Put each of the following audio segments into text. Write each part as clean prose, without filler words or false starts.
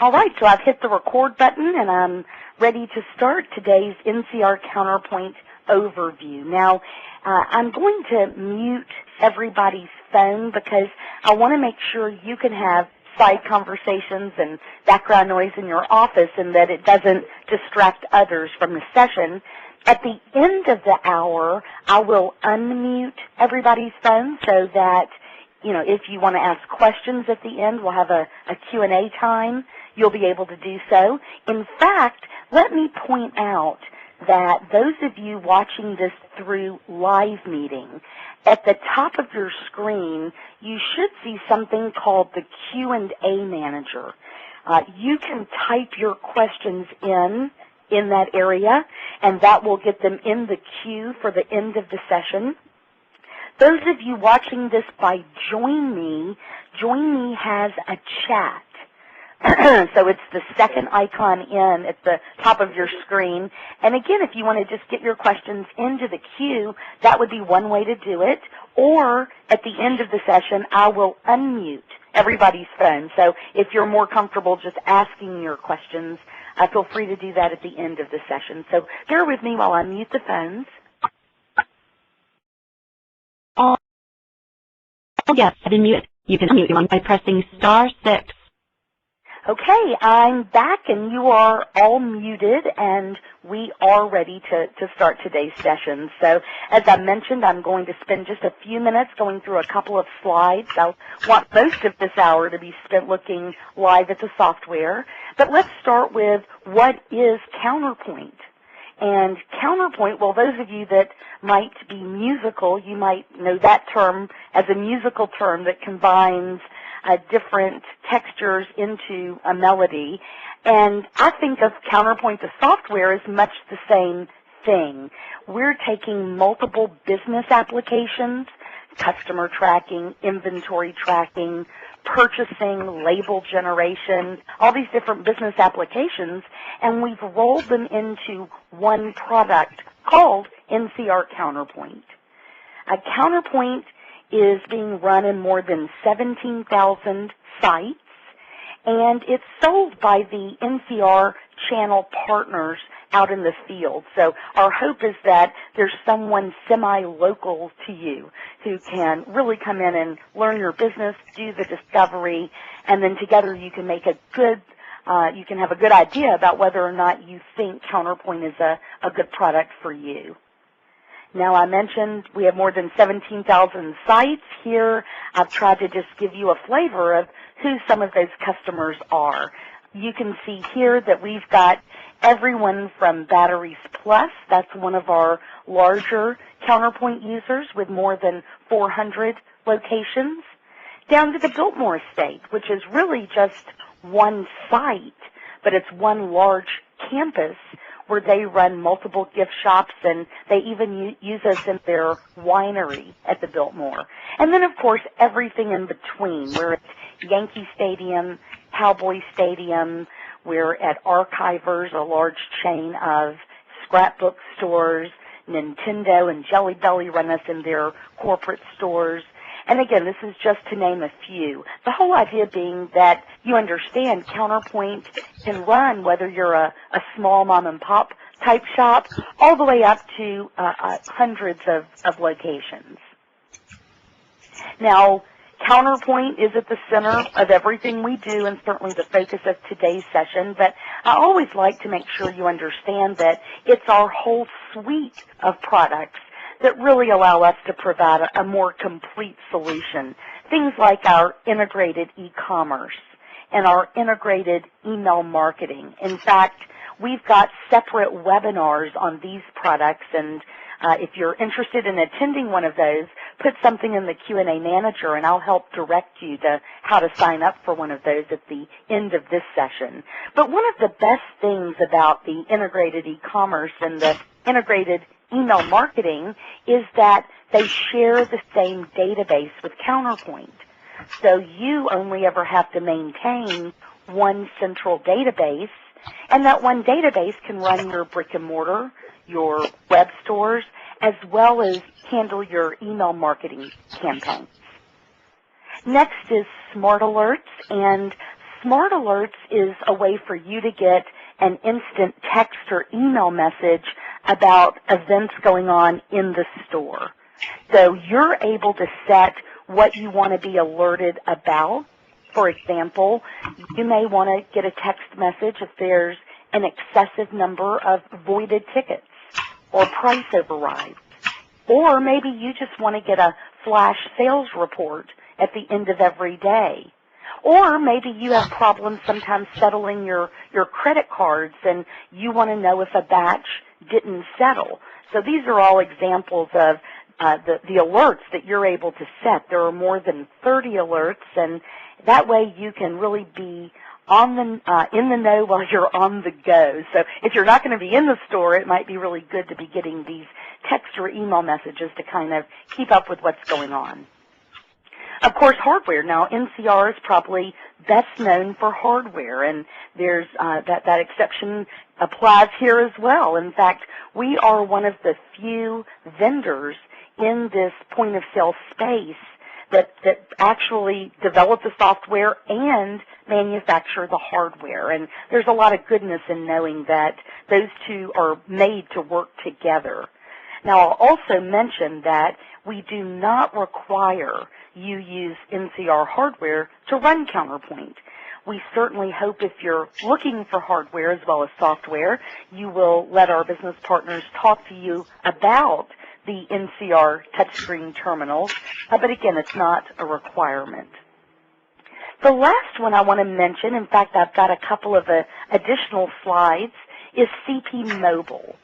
All right, so I've hit the record button and I'm ready to start today's NCR CounterPoint Overview. Now, I'm going to mute everybody's phone because I want to make sure you can have side conversations and background noise in your office and that it doesn't distract others from the session. At the end of the hour, I will unmute everybody's phone so that, if you want to ask questions at the end, we'll have a Q&A time. You'll be able to do so. In fact, let me point out that those of you watching this through live meeting, at the top of your screen, you should see something called the Q&A Manager. You can type your questions in that area, and that will get them in the queue for the end of the session. Those of you watching this by Join Me has a chat. So it's the second icon in at the top of your screen. And again, if you want to just get your questions into the queue, that would be one way to do it. Or at the end of the session, I will unmute everybody's phone. So if you're more comfortable just asking your questions, feel free to do that at the end of the session. So bear with me while I mute the phones. Yes, you can unmute one by pressing *6. Okay, I'm back and you are all muted and we are ready to start today's session. So as I mentioned, I'm going to spend just a few minutes going through a couple of slides. I want most of this hour to be spent looking live at the software. But let's start with what is CounterPoint. And CounterPoint, well, those of you that might be musical, you might know that term as a musical term that combines different textures into a melody. And I think of CounterPoint, the software, as much the same thing. We're taking multiple business applications, customer tracking, inventory tracking, purchasing, label generation, all these different business applications, and we've rolled them into one product called NCR CounterPoint. CounterPoint is being run in more than 17,000 sites, and it's sold by the NCR channel partners out in the field. So our hope is that there's someone semi-local to you who can really come in and learn your business, do the discovery, and then together you can make you can have a good idea about whether or not you think CounterPoint is a good product for you. Now, I mentioned we have more than 17,000 sites here. I've tried to just give you a flavor of who some of those customers are. You can see here that we've got everyone from Batteries Plus, that's one of our larger CounterPoint users with more than 400 locations, down to the Biltmore estate, which is really just one site, but it's one large campus where they run multiple gift shops, and they even use us in their winery at the Biltmore. And then, of course, everything in between. We're at Yankee Stadium, Cowboy Stadium. We're at Archivers, a large chain of scrapbook stores. Nintendo and Jelly Belly run us in their corporate stores. And again, this is just to name a few. The whole idea being that you understand CounterPoint can run whether you're a small mom-and-pop type shop all the way up to hundreds of locations. Now, CounterPoint is at the center of everything we do and certainly the focus of today's session, but I always like to make sure you understand that it's our whole suite of products that really allow us to provide a more complete solution. Things like our integrated e-commerce and our integrated email marketing. In fact, we've got separate webinars on these products, and if you're interested in attending one of those, put something in the Q&A manager and I'll help direct you to how to sign up for one of those at the end of this session. But one of the best things about the integrated e-commerce and the integrated email marketing is that they share the same database with CounterPoint. So you only ever have to maintain one central database, and that one database can run your brick and mortar, your web stores, as well as handle your email marketing campaigns. Next is Smart Alerts, and Smart Alerts is a way for you to get an instant text or email message about events going on in the store. So you're able to set what you want to be alerted about. For example, you may want to get a text message if there's an excessive number of voided tickets or price overrides. Or maybe you just want to get a flash sales report at the end of every day. Or maybe you have problems sometimes settling your credit cards and you want to know if a batch didn't settle. So these are all examples of the alerts that you're able to set. There are more than 30 alerts, and that way you can really be on the in the know while you're on the go. So if you're not going to be in the store, it might be really good to be getting these text or email messages to kind of keep up with what's going on. Of course, hardware. Now, NCR is probably best known for hardware, and there's that exception applies here as well. In fact, we are one of the few vendors in this point-of-sale space that actually develop the software and manufacture the hardware. And there's a lot of goodness in knowing that those two are made to work together. Now, I'll also mention that we do not require you use NCR hardware to run CounterPoint. We certainly hope if you're looking for hardware as well as software, you will let our business partners talk to you about the NCR touchscreen terminals, but again, it's not a requirement. The last one I want to mention, in fact, I've got a couple of additional slides, is CP Mobile.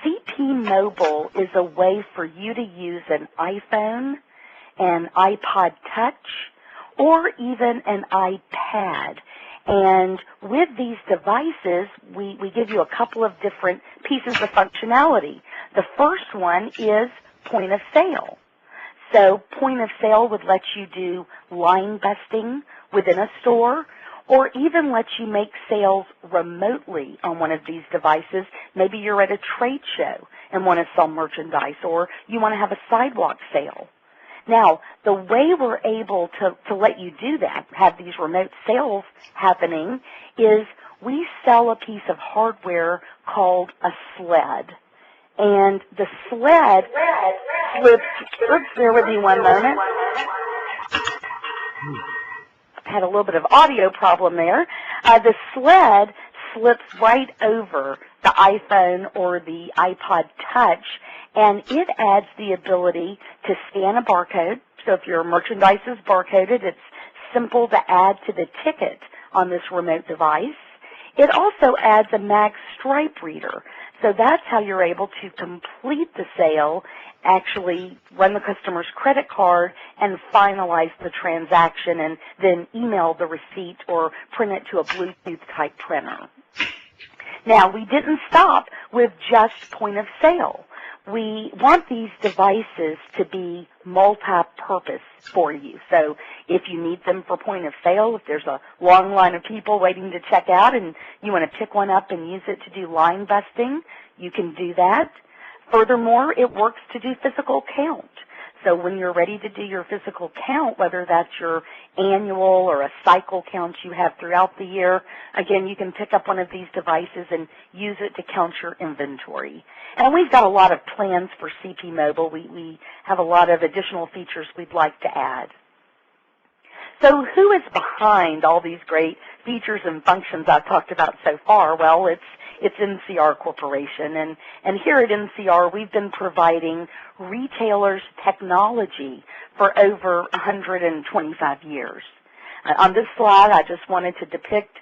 CP Mobile is a way for you to use an iPhone, an iPod Touch, or even an iPad. And with these devices, we give you a couple of different pieces of functionality. The first one is point of sale. So point of sale would let you do line busting within a store, or even let you make sales remotely on one of these devices. Maybe you're at a trade show and want to sell merchandise, or you want to have a sidewalk sale. Now, the way we're able to let you do that, have these remote sales happening, is we sell a piece of hardware called a sled. And the sled slips, oops, bear with me one moment. Had a little bit of audio problem there. The sled slips right over the iPhone or the iPod Touch, and it adds the ability to scan a barcode. So if your merchandise is barcoded, it's simple to add to the ticket on this remote device. It also adds a mag stripe reader. So that's how you're able to complete the sale, actually run the customer's credit card, and finalize the transaction, and then email the receipt or print it to a Bluetooth-type printer. Now, we didn't stop with just point of sale. We want these devices to be multi-purpose for you. So if you need them for point of sale, if there's a long line of people waiting to check out and you want to pick one up and use it to do line busting, you can do that. Furthermore, it works to do physical count. So when you're ready to do your physical count, whether that's your annual or a cycle count you have throughout the year, again, you can pick up one of these devices and use it to count your inventory. And we've got a lot of plans for CP Mobile. We have a lot of additional features we'd like to add. So who is behind all these great features and functions I've talked about so far? Well, it's NCR Corporation, and here at NCR we've been providing retailers technology for over 125 years. On this slide, I just wanted to depict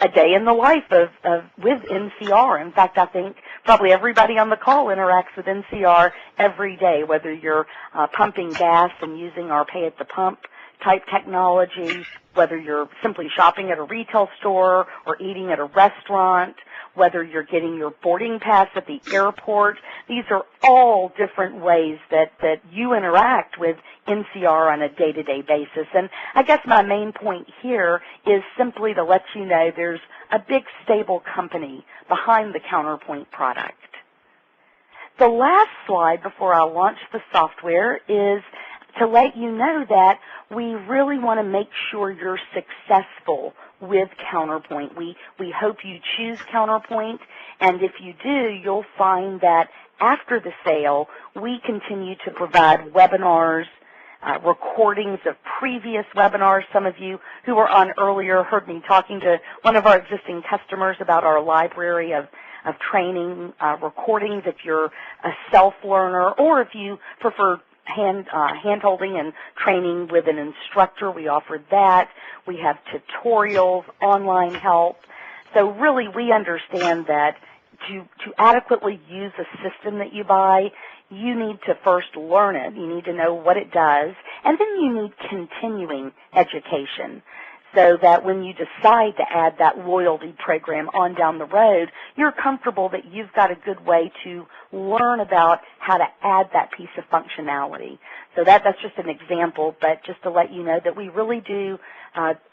a day in the life with NCR. In fact, I think probably everybody on the call interacts with NCR every day, whether you're pumping gas and using our pay-at-the-pump type technology, whether you're simply shopping at a retail store or eating at a restaurant, whether you're getting your boarding pass at the airport. These are all different ways that you interact with NCR on a day-to-day basis. And I guess my main point here is simply to let you know there's a big, stable company behind the CounterPoint product. The last slide before I launch the software is to let you know that we really want to make sure you're successful with CounterPoint. We hope you choose CounterPoint, and if you do, you'll find that after the sale, we continue to provide webinars, recordings of previous webinars. Some of you who were on earlier heard me talking to one of our existing customers about our library of training recordings if you're a self-learner, or if you prefer hand-holding and training with an instructor. We offer that. We have tutorials, online help. So really, we understand that to adequately use a system that you buy, you need to first learn it. You need to know what it does, and then you need continuing education, so that when you decide to add that loyalty program on down the road, you're comfortable that you've got a good way to learn about how to add that piece of functionality. So that's just an example, but just to let you know that we really do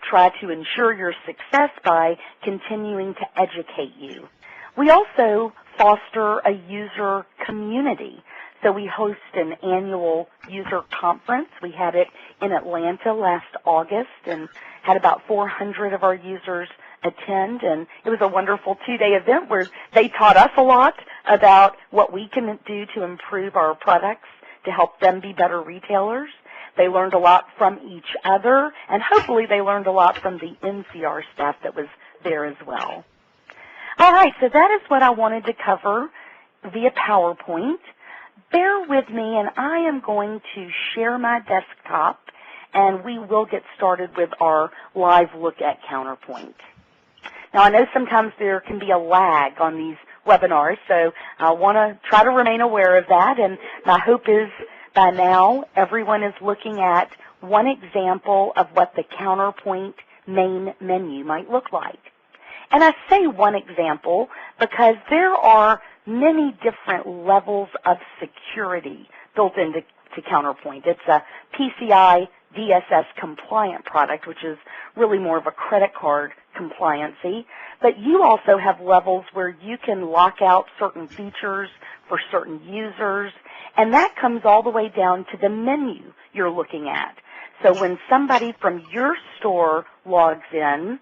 try to ensure your success by continuing to educate you. We also foster a user community. So we host an annual user conference. We had it in Atlanta last August and had about 400 of our users attend, and it was a wonderful two-day event where they taught us a lot about what we can do to improve our products to help them be better retailers. They learned a lot from each other, and hopefully they learned a lot from the NCR staff that was there as well. All right, so that is what I wanted to cover via PowerPoint. Bear with me, and I am going to share my desktop, and we will get started with our live look at CounterPoint. Now, I know sometimes there can be a lag on these webinars, so I want to try to remain aware of that, and my hope is by now everyone is looking at one example of what the CounterPoint main menu might look like. And I say one example because there are many different levels of security built into CounterPoint. It's a PCI DSS compliant product, which is really more of a credit card compliancy. But you also have levels where you can lock out certain features for certain users, and that comes all the way down to the menu you're looking at. So when somebody from your store logs in,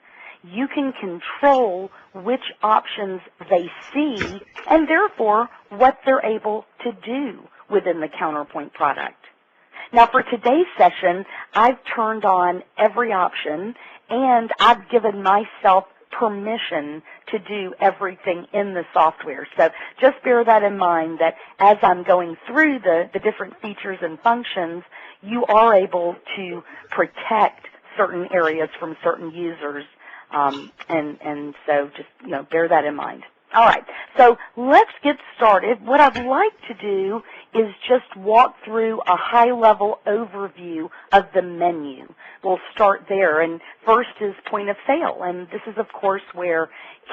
you can control which options they see and therefore what they're able to do within the CounterPoint product. Now for today's session, I've turned on every option and I've given myself permission to do everything in the software. So just bear that in mind, that as I'm going through the different features and functions, you are able to protect certain areas from certain users. And so just, bear that in mind. All right, so let's get started. What I'd like to do is just walk through a high-level overview of the menu. We'll start there, and first is point of sale, and this is, of course, where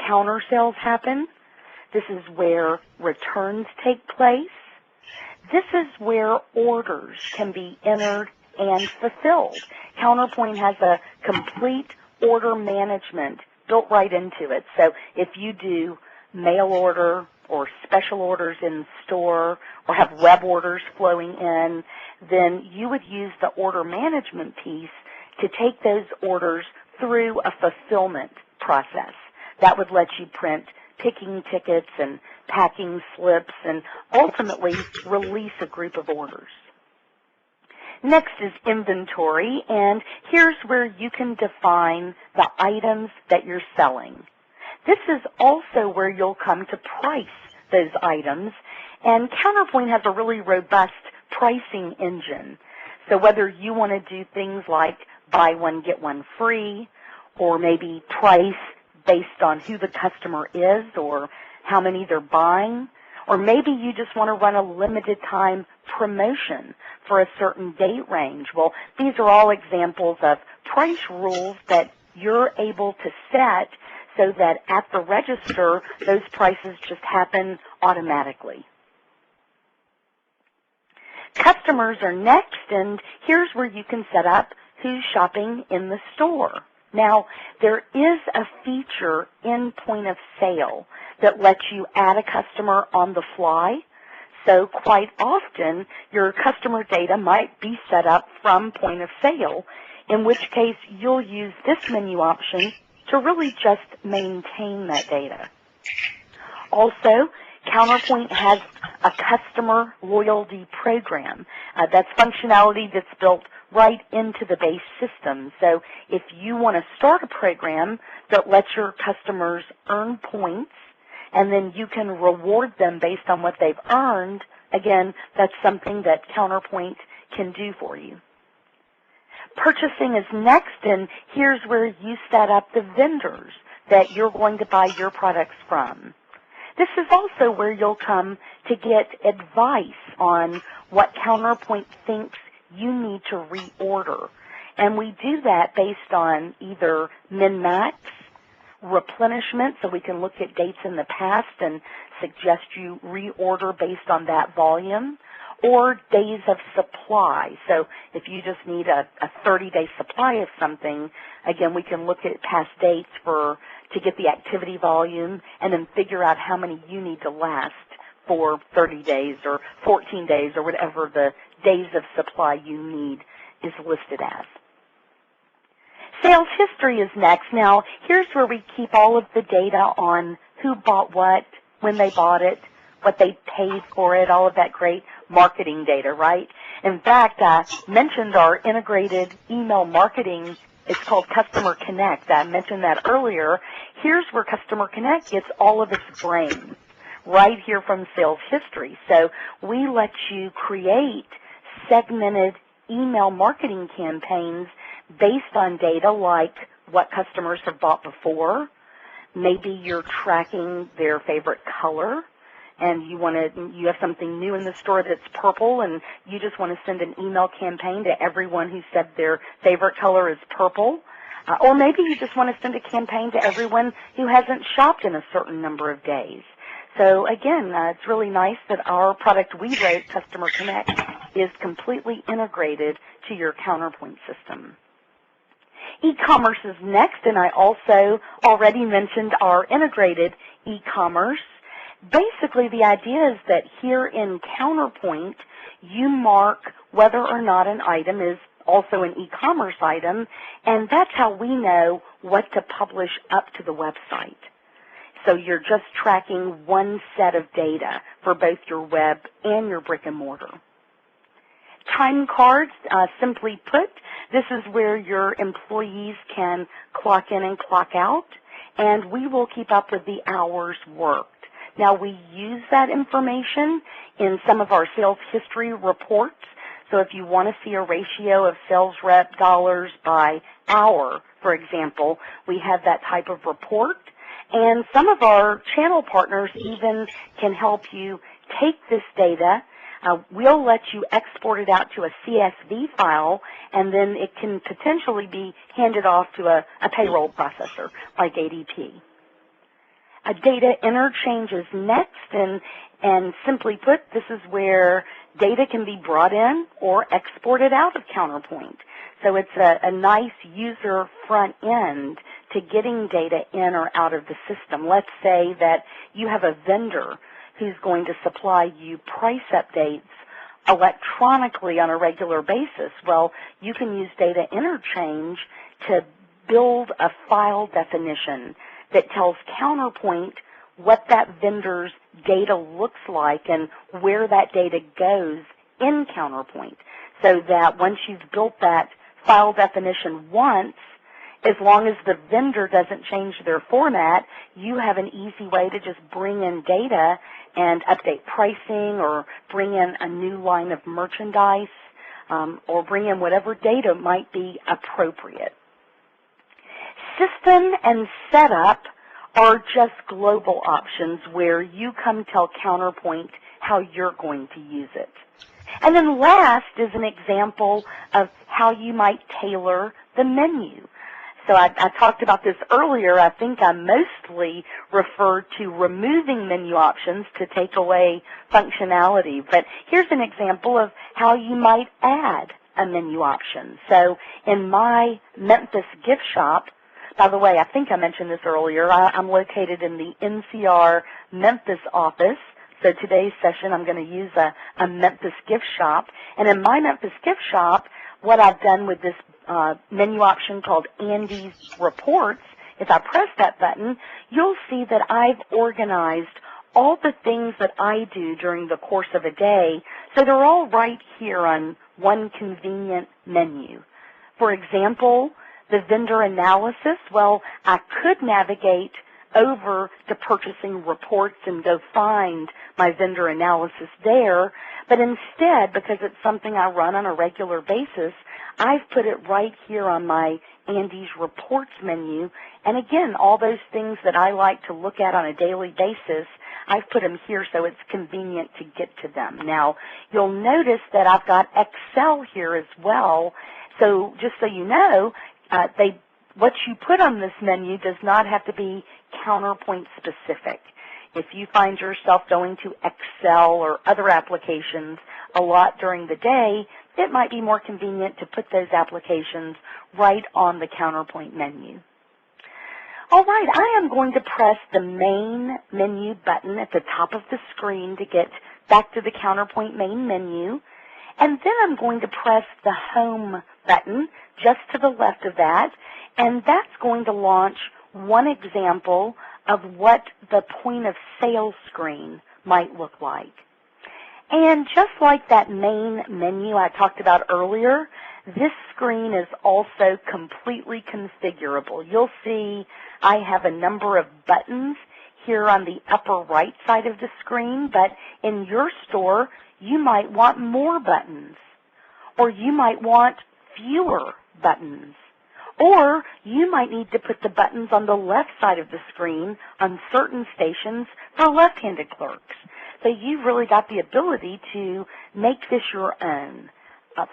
counter sales happen. This is where returns take place. This is where orders can be entered and fulfilled. CounterPoint has a complete order management built right into it. So if you do mail order or special orders in store or have web orders flowing in, then you would use the order management piece to take those orders through a fulfillment process. That would let you print picking tickets and packing slips and ultimately release a group of orders. Next is inventory, and here's where you can define the items that you're selling. This is also where you'll come to price those items, and CounterPoint has a really robust pricing engine. So whether you want to do things like buy one, get one free, or maybe price based on who the customer is or how many they're buying, or maybe you just want to run a limited time promotion for a certain date range. Well, these are all examples of price rules that you're able to set so that at the register, those prices just happen automatically. Customers are next, and here's where you can set up who's shopping in the store. Now, there is a feature in point of sale that lets you add a customer on the fly. So quite often, your customer data might be set up from point of sale, in which case you'll use this menu option to really just maintain that data. Also, CounterPoint has a customer loyalty program. That's functionality that's built right into the base system. So if you want to start a program that lets your customers earn points, and then you can reward them based on what they've earned, again, that's something that CounterPoint can do for you. Purchasing is next, and here's where you set up the vendors that you're going to buy your products from. This is also where you'll come to get advice on what CounterPoint thinks you need to reorder. And we do that based on either min-max, replenishment, so we can look at dates in the past and suggest you reorder based on that volume, or days of supply. So if you just need a 30-day supply of something, again, we can look at past dates to get the activity volume and then figure out how many you need to last for 30 days or 14 days or whatever the days of supply you need is listed as. Sales history is next. Now, here's where we keep all of the data on who bought what, when they bought it, what they paid for it, all of that great marketing data, right? In fact, I mentioned our integrated email marketing. It's called Customer Connect. I mentioned that earlier. Here's where Customer Connect gets all of its brains, right here from sales history. So we let you create segmented email marketing campaigns based on data like what customers have bought before. Maybe you're tracking their favorite color, and you have something new in the store that's purple, and you just want to send an email campaign to everyone who said their favorite color is purple. Or maybe you just want to send a campaign to everyone who hasn't shopped in a certain number of days. So again, it's really nice that our product we wrote, Customer Connect, is completely integrated to your CounterPoint system. E-commerce is next, and I also already mentioned our integrated e-commerce. Basically, the idea is that here in CounterPoint, you mark whether or not an item is also an e-commerce item, and that's how we know what to publish up to the website. So you're just tracking one set of data for both your web and your brick and mortar. Time cards, simply put, this is where your employees can clock in and clock out, and we will keep up with the hours worked. Now, we use that information in some of our sales history reports. So if you want to see a ratio of sales rep dollars by hour, for example, we have that type of report. And some of our channel partners even can help you take this data. We'll let you export it out to a CSV file, and then it can potentially be handed off to a payroll processor like ADP. Data interchange is next, and simply put, this is where data can be brought in or exported out of CounterPoint. So it's a nice user front end to getting data in or out of the system. Let's say that you have a vendor who's going to supply you price updates electronically on a regular basis. Well, you can use data interchange to build a file definition that tells CounterPoint what that vendor's data looks like and where that data goes in CounterPoint, so that once you've built that file definition once, as long as the vendor doesn't change their format, you have an easy way to just bring in data and update pricing or bring in a new line of merchandise or bring in whatever data might be appropriate. System and setup are just global options where you come tell CounterPoint how you're going to use it. And then last is an example of how you might tailor the menu. So I talked about this earlier. I think I mostly referred to removing menu options to take away functionality. But here's an example of how you might add a menu option. So in my Memphis gift shop, by the way, I think I mentioned this earlier, I'm located in the NCR Memphis office. So today's session, I'm going to use a Memphis gift shop. And in my Memphis gift shop, what I've done with this menu option called Andy's Reports if I press that button, you'll see that I've organized all the things that I do during the course of a day, so they're all right here on one convenient menu. For example, the vendor analysis, well, I could navigate over to purchasing reports and go find my vendor analysis there, but instead, because it's something I run on a regular basis, I've put it right here on my Andy's Reports menu, and again, all those things that I like to look at on a daily basis, I've put them here so it's convenient to get to them. Now, you'll notice that I've got Excel here as well, so just so you know, what you put on this menu does not have to be CounterPoint specific. If you find yourself going to Excel or other applications a lot during the day, it might be more convenient to put those applications right on the CounterPoint menu. All right, I am going to press the main menu button at the top of the screen to get back to the CounterPoint main menu, and then I'm going to press the Home button just to the left of that, and that's going to launch one example of what the point of sale screen might look like. And just like that main menu I talked about earlier, this screen is also completely configurable. You'll see I have a number of buttons here on the upper right side of the screen, but in your store, you might want more buttons, or you might want fewer buttons, or you might need to put the buttons on the left side of the screen on certain stations for left-handed clerks. So you've really got the ability to make this your own.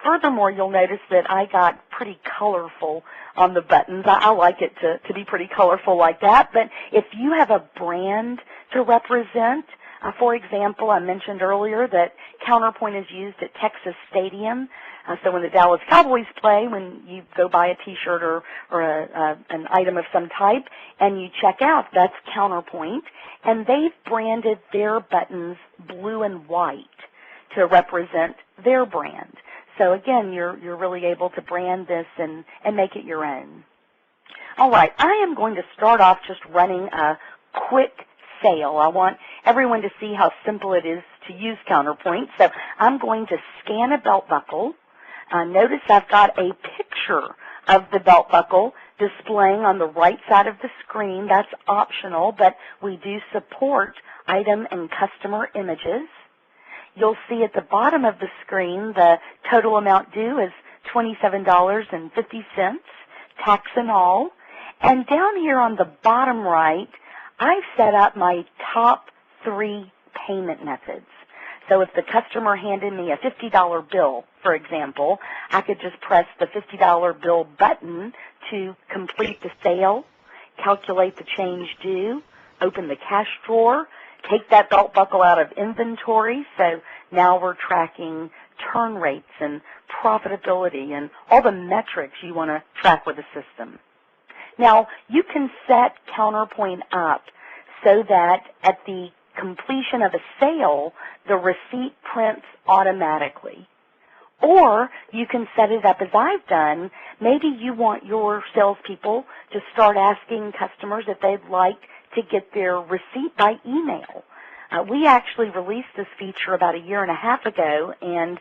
Furthermore, you'll notice that I got pretty colorful on the buttons. I like it to be pretty colorful like that, but if you have a brand to represent, for example, I mentioned earlier that CounterPoint is used at Texas Stadium. So when the Dallas Cowboys play, when you go buy a T-shirt or an item of some type and you check out, that's CounterPoint, and they've branded their buttons blue and white to represent their brand. So again, you're really able to brand this and make it your own. All right, I am going to start off just running a quick sale. I want everyone to see how simple it is to use CounterPoint. So I'm going to scan a belt buckle. Notice I've got a picture of the belt buckle displaying on the right side of the screen. That's optional, but we do support item and customer images. You'll see at the bottom of the screen the total amount due is $27.50, tax and all. And down here on the bottom right, I've set up my top 3 payment methods. So if the customer handed me a $50 bill, for example, I could just press the $50 bill button to complete the sale, calculate the change due, open the cash drawer, take that belt buckle out of inventory. So now we're tracking turn rates and profitability and all the metrics you want to track with the system. Now, you can set CounterPoint up so that at the completion of a sale, the receipt prints automatically. Or you can set it up as I've done. Maybe you want your salespeople to start asking customers if they'd like to get their receipt by email. We actually released this feature about 1.5 years ago, and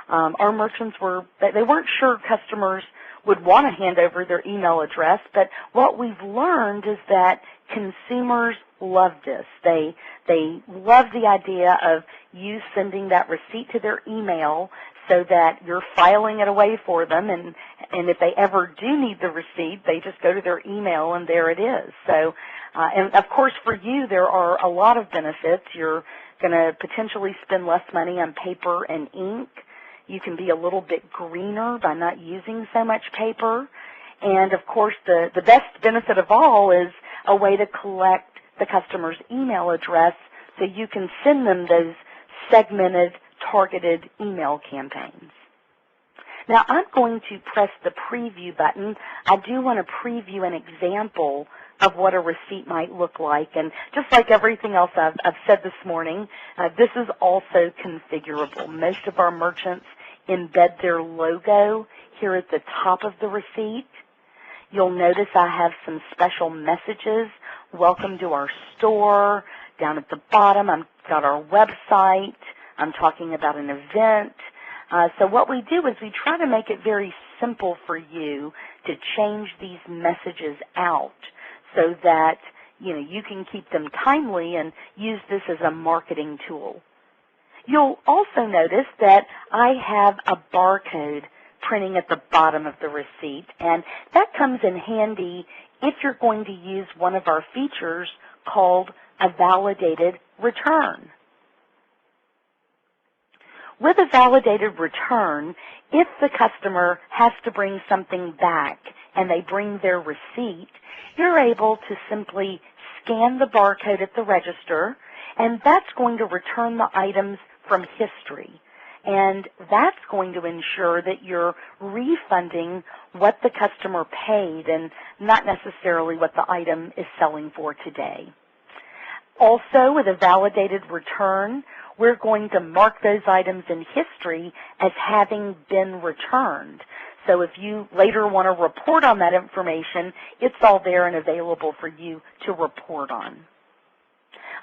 our merchants they weren't sure customers would want to hand over their email address, but what we've learned is that consumers love this. They love the idea of you sending that receipt to their email so that you're filing it away for them, and if they ever do need the receipt, they just go to their email and there it is. So, and of course for you there are a lot of benefits. You're going to potentially spend less money on paper and ink. You can be a little bit greener by not using so much paper. And of course the best benefit of all is a way to collect the customer's email address so you can send them those segmented, targeted email campaigns. Now I'm going to press the preview button. I do want to preview an example of what a receipt might look like. And just like everything else I've said this morning, this is also configurable. Most of our merchants embed their logo here at the top of the receipt. You'll notice I have some special messages. Welcome to our store. Down at the bottom, I've got our website. I'm talking about an event. So what we do is we try to make it very simple for you to change these messages out so that you can keep them timely and use this as a marketing tool. You'll also notice that I have a barcode printing at the bottom of the receipt, and that comes in handy if you're going to use one of our features called a validated return. With a validated return, if the customer has to bring something back and they bring their receipt, you're able to simply scan the barcode at the register, and that's going to return the items from history. And that's going to ensure that you're refunding what the customer paid and not necessarily what the item is selling for today. Also, with a validated return, we're going to mark those items in history as having been returned. So if you later want to report on that information, it's all there and available for you to report on.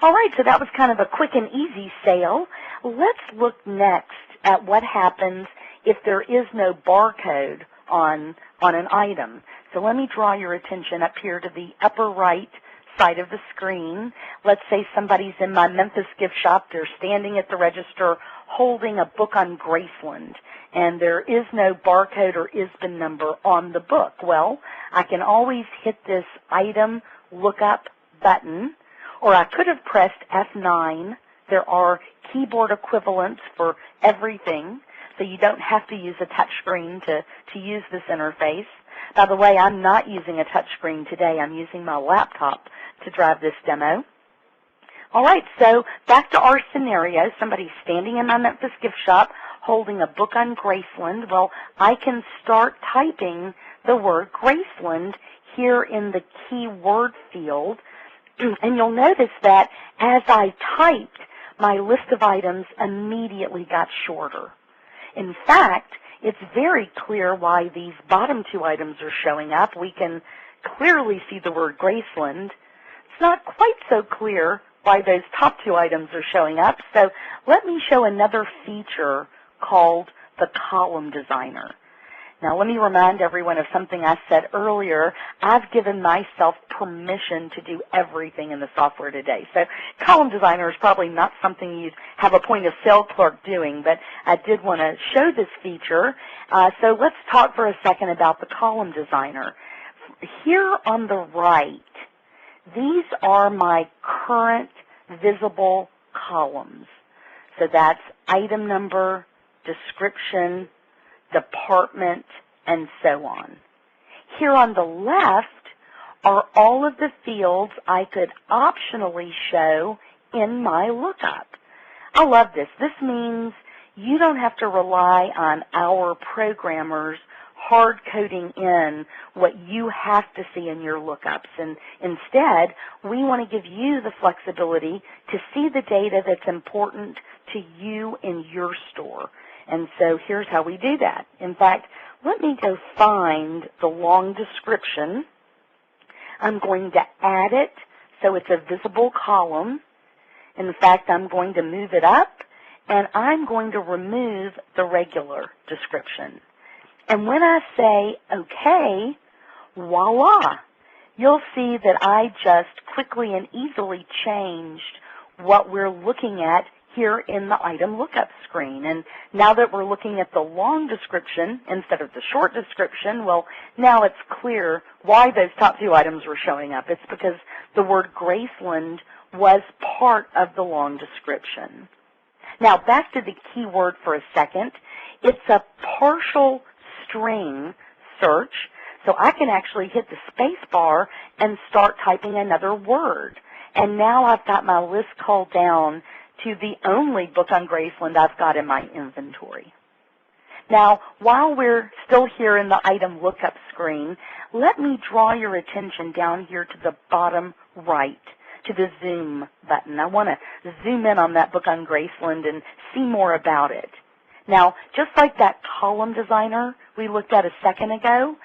All right, so that was kind of a quick and easy sale. Let's look next at what happens if there is no barcode on an item. So let me draw your attention up here to the upper right side of the screen. Let's say somebody's in my Memphis gift shop. They're standing at the register holding a book on Graceland, and there is no barcode or ISBN number on the book. Well, I can always hit this item lookup button, or I could have pressed F9. There are keyboard equivalents for everything, so you don't have to use a touch screen to use this interface. By the way, I'm not using a touch screen today. I'm using my laptop to drive this demo. All right, so back to our scenario. Somebody's standing in my Memphis gift shop holding a book on Graceland. Well, I can start typing the word Graceland here in the keyword field, and you'll notice that as I typed, my list of items immediately got shorter. In fact, it's very clear why these bottom two items are showing up. We can clearly see the word Graceland. It's not quite so clear why those top two items are showing up. So let me show another feature called the column designer. Now let me remind everyone of something I said earlier. I've given myself permission to do everything in the software today. So column designer is probably not something you'd have a point of sale clerk doing, but I did want to show this feature. So let's talk for a second about the column designer. Here on the right, these are my current visible columns. So that's item number, description, department, and so on. Here on the left are all of the fields I could optionally show in my lookup. I love this. This means you don't have to rely on our programmers hard coding in what you have to see in your lookups. And instead, we want to give you the flexibility to see the data that's important to you in your store. And so here's how we do that. In fact, let me go find the long description. I'm going to add it so it's a visible column. In fact, I'm going to move it up, and I'm going to remove the regular description. And when I say OK, voila, you'll see that I just quickly and easily changed what we're looking at here in the item lookup screen. And now that we're looking at the long description instead of the short description, well, now it's clear why those top two items were showing up. It's because the word Graceland was part of the long description. Now, back to the keyword for a second. It's a partial string search, so I can actually hit the space bar and start typing another word. And now I've got my list called down to the only book on Graceland I've got in my inventory. Now, while we're still here in the item lookup screen, let me draw your attention down here to the bottom right, to the zoom button. I want to zoom in on that book on Graceland and see more about it. Now, just like that column designer we looked at a second ago,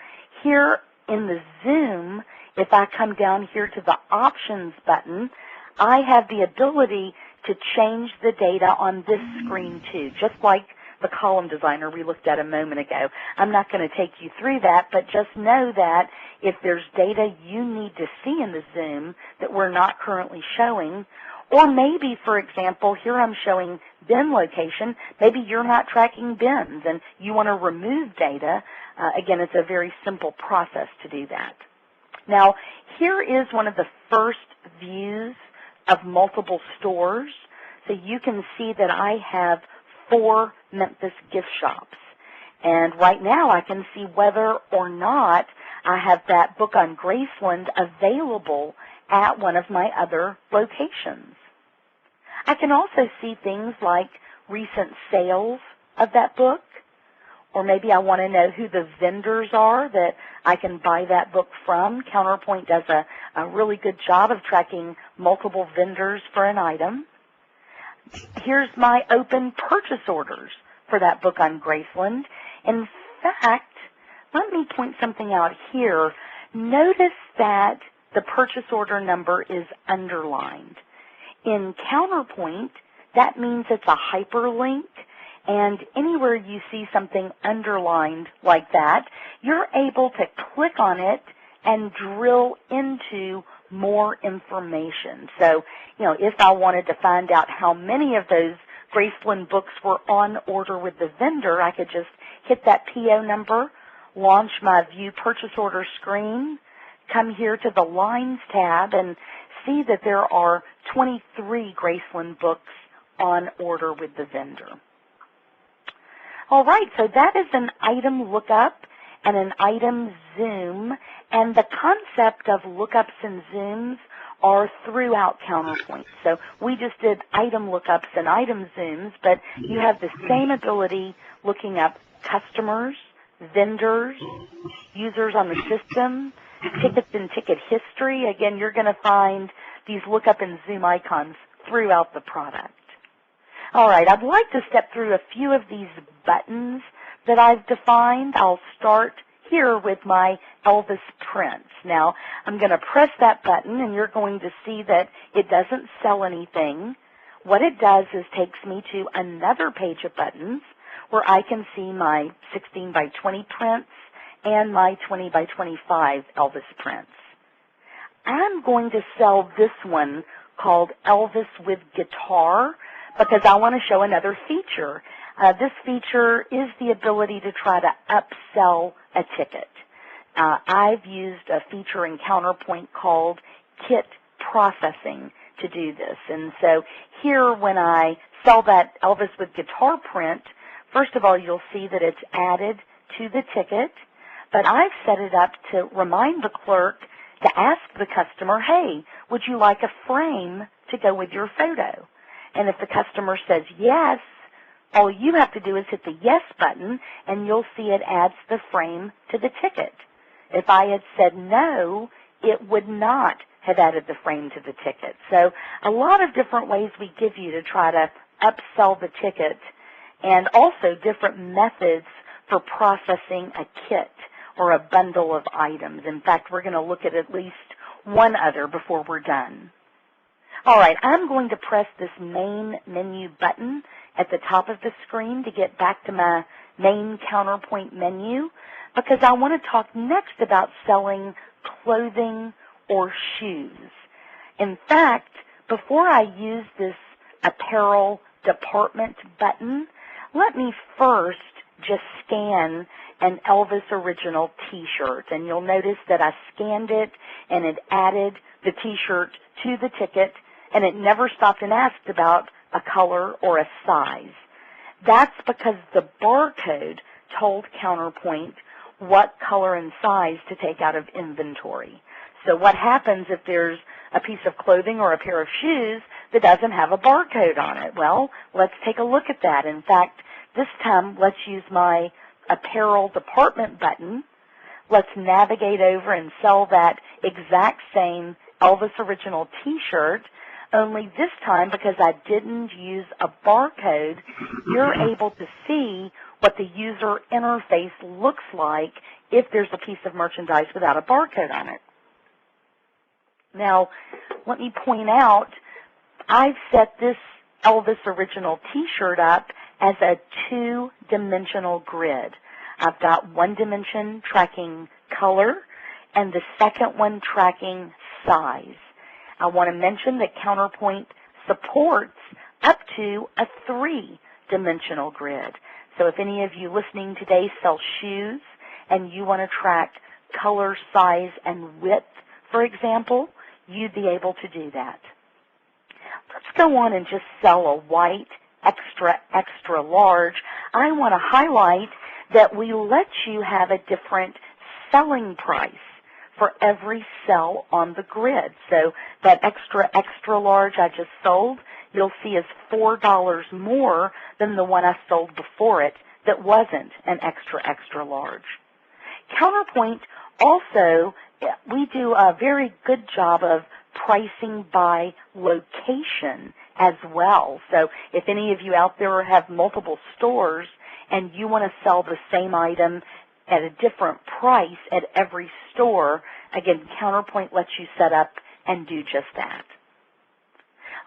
here in the Zoom, if I come down here to the Options button, I have the ability to change the data on this screen too, just like the column designer we looked at a moment ago. I'm not going to take you through that, but just know that if there's data you need to see in the Zoom that we're not currently showing, or maybe, for example, here I'm showing bin location, maybe you're not tracking bins and you want to remove data, again, it's a very simple process to do that. Now, here is one of the first views of multiple stores. So you can see that I have 4 Memphis gift shops. And right now I can see whether or not I have that book on Graceland available at one of my other locations. I can also see things like recent sales of that book, or maybe I want to know who the vendors are that I can buy that book from. CounterPoint does a really good job of tracking multiple vendors for an item. Here's my open purchase orders for that book on Graceland. In fact, let me point something out here. Notice that the purchase order number is underlined. In CounterPoint, that means it's a hyperlink, and anywhere you see something underlined like that, you're able to click on it and drill into more information. So, if I wanted to find out how many of those Graceland books were on order with the vendor, I could just hit that PO number, launch my View Purchase Order screen, come here to the Lines tab, and see that there are 23 Graceland books on order with the vendor. All right, so that is an item lookup and an item zoom, and the concept of lookups and zooms are throughout CounterPoint. So we just did item lookups and item zooms, but you have the same ability looking up customers, vendors, users on the system, tickets and ticket history. Again, you're going to find these lookup and zoom icons throughout the product. All right, I'd like to step through a few of these buttons that I've defined. I'll start here with my Elvis prints. Now, I'm going to press that button, and you're going to see that it doesn't sell anything. What it does is takes me to another page of buttons where I can see my 16 by 20 prints and my 20 by 25 Elvis prints. I'm going to sell this one called Elvis with Guitar because I want to show another feature. This feature is the ability to try to upsell a ticket. I've used a feature in CounterPoint called kit processing to do this. And so here when I sell that Elvis with Guitar print, first of all, you'll see that it's added to the ticket, but I've set it up to remind the clerk to ask the customer, hey, would you like a frame to go with your photo? And if the customer says yes, all you have to do is hit the yes button, and you'll see it adds the frame to the ticket. If I had said no, it would not have added the frame to the ticket. So a lot of different ways we give you to try to upsell the ticket, and also different methods for processing a kit or a bundle of items. In fact, we're going to look at least one other before we're done. All right, I'm going to press this main menu button at the top of the screen to get back to my main CounterPoint menu because I want to talk next about selling clothing or shoes. In fact, before I use this apparel department button, let me first just scan an Elvis Original t-shirt. And you'll notice that I scanned it and it added the t-shirt to the ticket, and it never stopped and asked about a color or a size. That's because the barcode told CounterPoint what color and size to take out of inventory. So what happens if there's a piece of clothing or a pair of shoes that doesn't have a barcode on it? Well, let's take a look at that. In fact, this time let's use my apparel department button. Let's navigate over and sell that exact same Elvis Original t-shirt, only this time because I didn't use a barcode, you're able to see what the user interface looks like if there's a piece of merchandise without a barcode on it. Now, let me point out, I've set this Elvis Original T-shirt up as a 2-dimensional grid. I've got one dimension tracking color and the second one tracking size. I want to mention that CounterPoint supports up to a 3-dimensional grid. So if any of you listening today sell shoes and you want to track color, size, and width, for example, you'd be able to do that. Let's go on and just sell a white extra large. I want to highlight that we let you have a different selling price for every cell on the grid. So that extra large I just sold, you'll see is $4 more than the one I sold before it that wasn't an extra large. CounterPoint also, we do a very good job of pricing by location as well. So if any of you out there have multiple stores and you want to sell the same item at a different price at every store, again, CounterPoint lets you set up and do just that.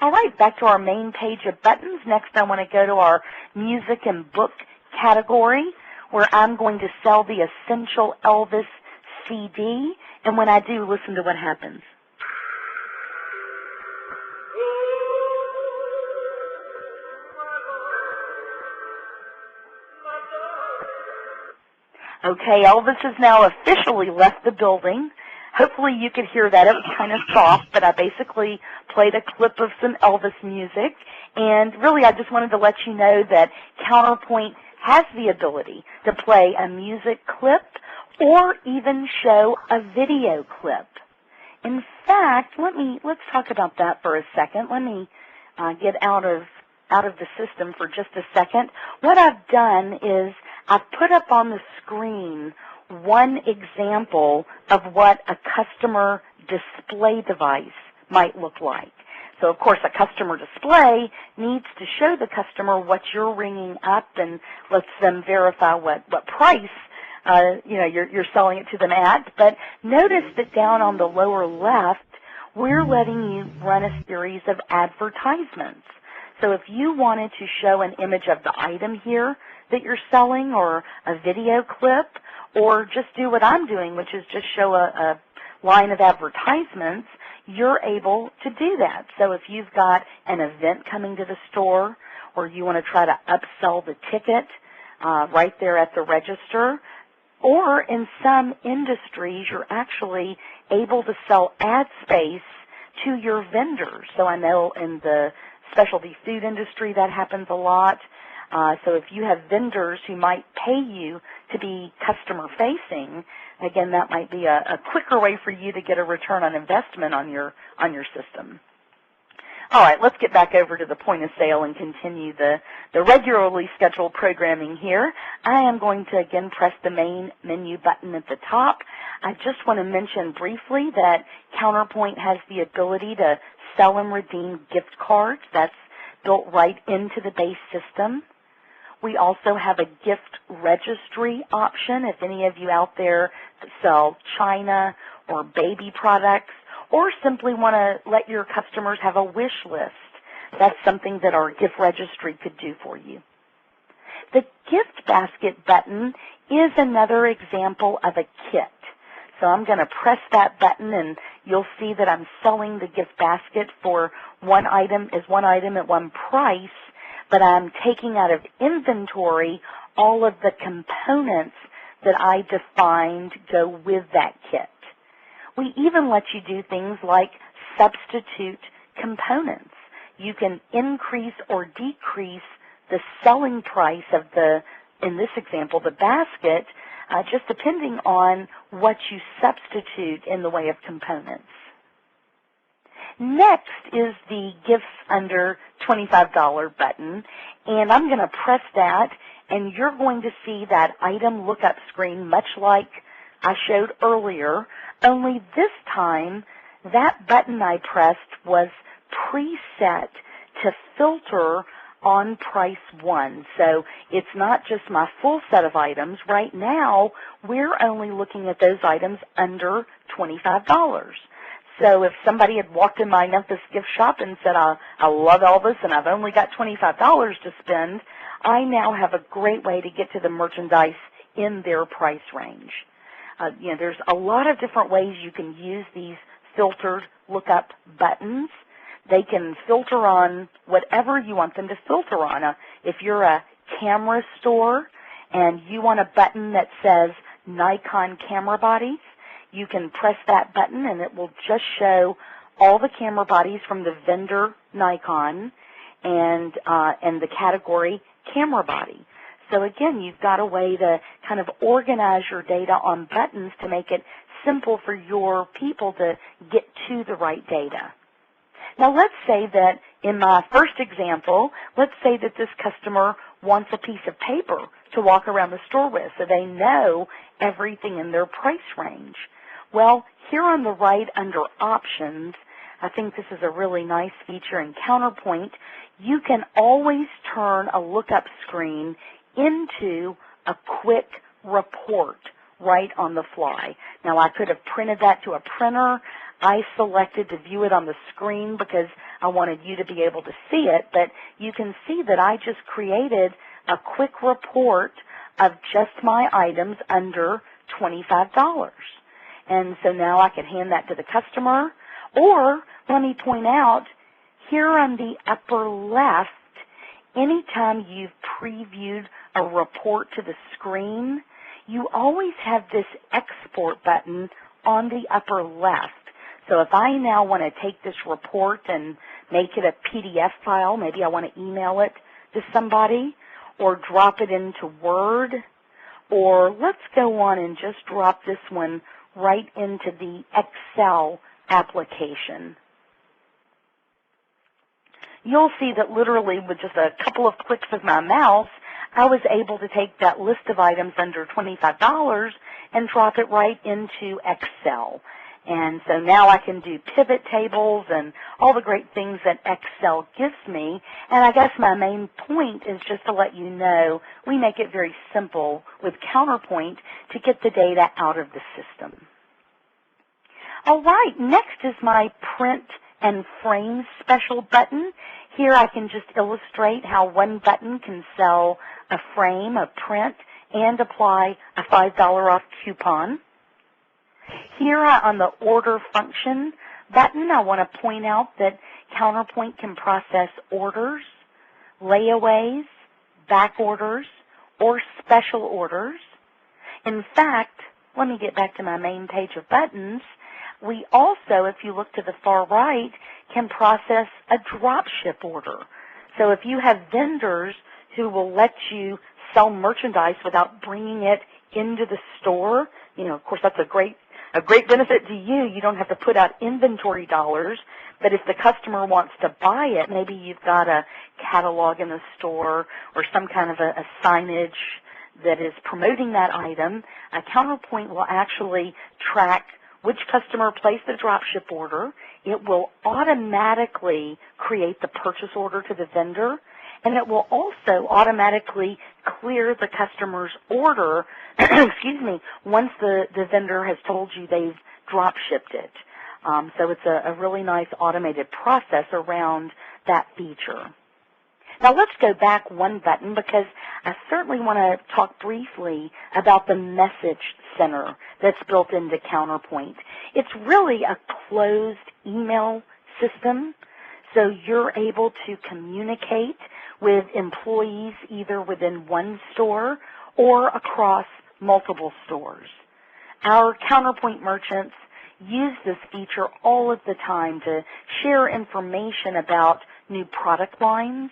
All right, back to our main page of buttons. Next, I want to go to our music and book category, where I'm going to sell the Essential Elvis CD. And when I do, listen to what happens. Okay, Elvis has now officially left the building. Hopefully you could hear that. It was kind of soft, but I basically played a clip of some Elvis music. And really, I just wanted to let you know that CounterPoint has the ability to play a music clip or even show a video clip. In fact, let's talk about that for a second. Let me get out of the system for just a second. What I've done is I've put up on the screen one example of what a customer display device might look like. So, of course, a customer display needs to show the customer what you're ringing up and lets them verify what price you're selling it to them at. But notice that down on the lower left, we're letting you run a series of advertisements. So if you wanted to show an image of the item here that you're selling, or a video clip, or just do what I'm doing, which is just show a line of advertisements, you're able to do that. So if you've got an event coming to the store, or you want to try to upsell the ticket right there at the register, or in some industries, you're actually able to sell ad space to your vendors. So I know in the specialty food industry that happens a lot. So if you have vendors who might pay you to be customer-facing, again, that might be a quicker way for you to get a return on investment on your system. All right, let's get back over to the point of sale and continue the regularly scheduled programming here. I am going to, again, press the main menu button at the top. I just want to mention briefly that CounterPoint has the ability to sell and redeem gift cards. That's built right into the base system. We also have a gift registry option if any of you out there sell china or baby products, or simply want to let your customers have a wish list. That's something that our gift registry could do for you. The gift basket button is another example of a kit. So I'm going to press that button, and you'll see that I'm selling the gift basket for one item at one price, but I'm taking out of inventory all of the components that I defined go with that kit. We even let you do things like substitute components. You can increase or decrease the selling price of in this example, the basket, just depending on what you substitute in the way of components. Next is the Gifts Under $25 button, and I'm going to press that, and you're going to see that item lookup screen much like I showed earlier, only this time that button I pressed was preset to filter on price one. So it's not just my full set of items. Right now, we're only looking at those items under $25. So if somebody had walked in my Memphis gift shop and said, I love Elvis and I've only got $25 to spend, I now have a great way to get to the merchandise in their price range. There's a lot of different ways you can use these filtered lookup buttons. They can filter on whatever you want them to filter on. If you're a camera store and you want a button that says Nikon camera bodies, you can press that button and it will just show all the camera bodies from the vendor Nikon and the category camera body. So again, you've got a way to kind of organize your data on buttons to make it simple for your people to get to the right data. Now let's say that in my first example, let's say that this customer wants a piece of paper to walk around the store with so they know everything in their price range. Well, here on the right under Options, I think this is a really nice feature in CounterPoint. You can always turn a lookup screen into a quick report right on the fly. Now, I could have printed that to a printer. I selected to view it on the screen because I wanted you to be able to see it, but you can see that I just created a quick report of just my items under $25. And so now I can hand that to the customer. Or let me point out, here on the upper left, anytime you've previewed a report to the screen, you always have this export button on the upper left. So if I now want to take this report and make it a PDF file, maybe I want to email it to somebody or drop it into Word, or let's go on and just drop this one right into the Excel application. You'll see that literally with just a couple of clicks of my mouse, I was able to take that list of items under $25 and drop it right into Excel. And so now I can do pivot tables and all the great things that Excel gives me. And I guess my main point is just to let you know we make it very simple with CounterPoint to get the data out of the system. All right, next is my Print and Frame special button. Here I can just illustrate how one button can sell a frame, a print, and apply a $5 off coupon. Here on the Order Function button, I want to point out that CounterPoint can process orders, layaways, back orders, or special orders. In fact, let me get back to my main page of buttons. We also, if you look to the far right, can process a drop ship order. So if you have vendors who will let you sell merchandise without bringing it into the store, of course that's a great benefit to you. You don't have to put out inventory dollars, but if the customer wants to buy it, maybe you've got a catalog in the store or some kind of a signage that is promoting that item, a CounterPoint will actually track which customer placed the dropship order. It will automatically create the purchase order to the vendor, and it will also automatically clear the customer's order, once the vendor has told you they've drop shipped it. So it's a really nice automated process around that feature. Now let's go back one button because I certainly want to talk briefly about the message center that's built into CounterPoint. It's really a closed email system, so you're able to communicate with employees either within one store or across multiple stores. Our CounterPoint merchants use this feature all of the time to share information about new product lines.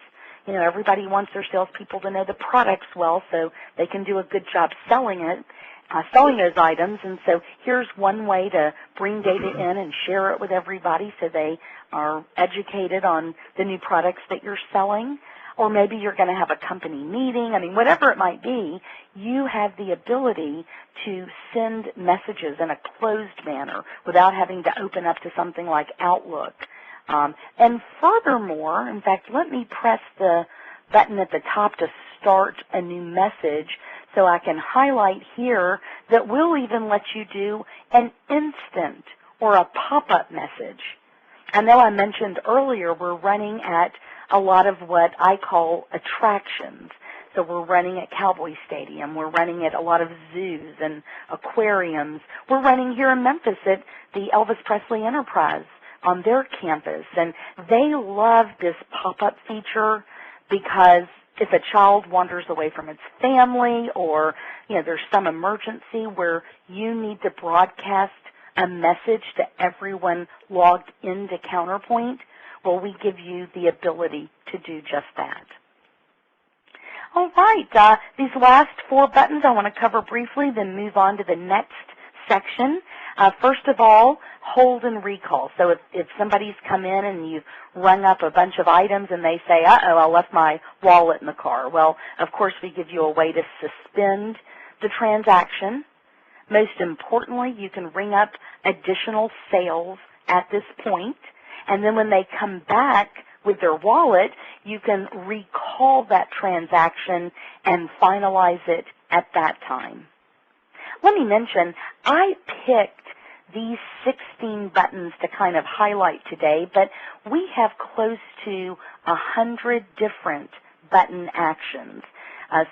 Everybody wants their salespeople to know the products well so they can do a good job selling those items. And so here's one way to bring data in and share it with everybody so they are educated on the new products that you're selling. Or maybe you're going to have a company meeting. Whatever it might be, you have the ability to send messages in a closed manner without having to open up to something like Outlook. And furthermore, in fact, let me press the button at the top to start a new message. So I can highlight here that we'll even let you do an instant or a pop-up message. I know I mentioned earlier we're running at a lot of what I call attractions. So we're running at Cowboy Stadium. We're running at a lot of zoos and aquariums. We're running here in Memphis at the Elvis Presley Enterprise on their campus. And they love this pop-up feature because if a child wanders away from its family or, there's some emergency where you need to broadcast a message to everyone logged into CounterPoint, well, we give you the ability to do just that. All right, these last 4 buttons I want to cover briefly, then move on to the next section. First of all, hold and recall. So if somebody's come in and you've rung up a bunch of items and they say, uh-oh, I left my wallet in the car. Well, of course, we give you a way to suspend the transaction. Most importantly, you can ring up additional sales at this point, and then when they come back with their wallet, you can recall that transaction and finalize it at that time. Let me mention, I picked these 16 buttons to kind of highlight today, but we have close to 100 different button actions.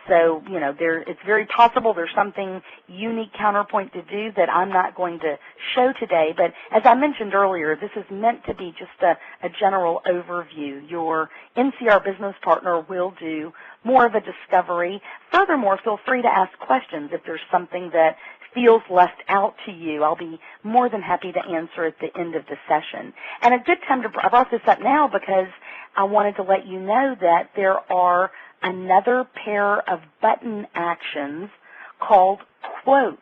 So, it's very possible there's something unique CounterPoint to do that I'm not going to show today. But as I mentioned earlier, this is meant to be just a general overview. Your NCR business partner will do more of a discovery. Furthermore, feel free to ask questions if there's something that feels left out to you. I'll be more than happy to answer at the end of the session. And a good time I brought this up now because I wanted to let you know that there are another pair of button actions called quote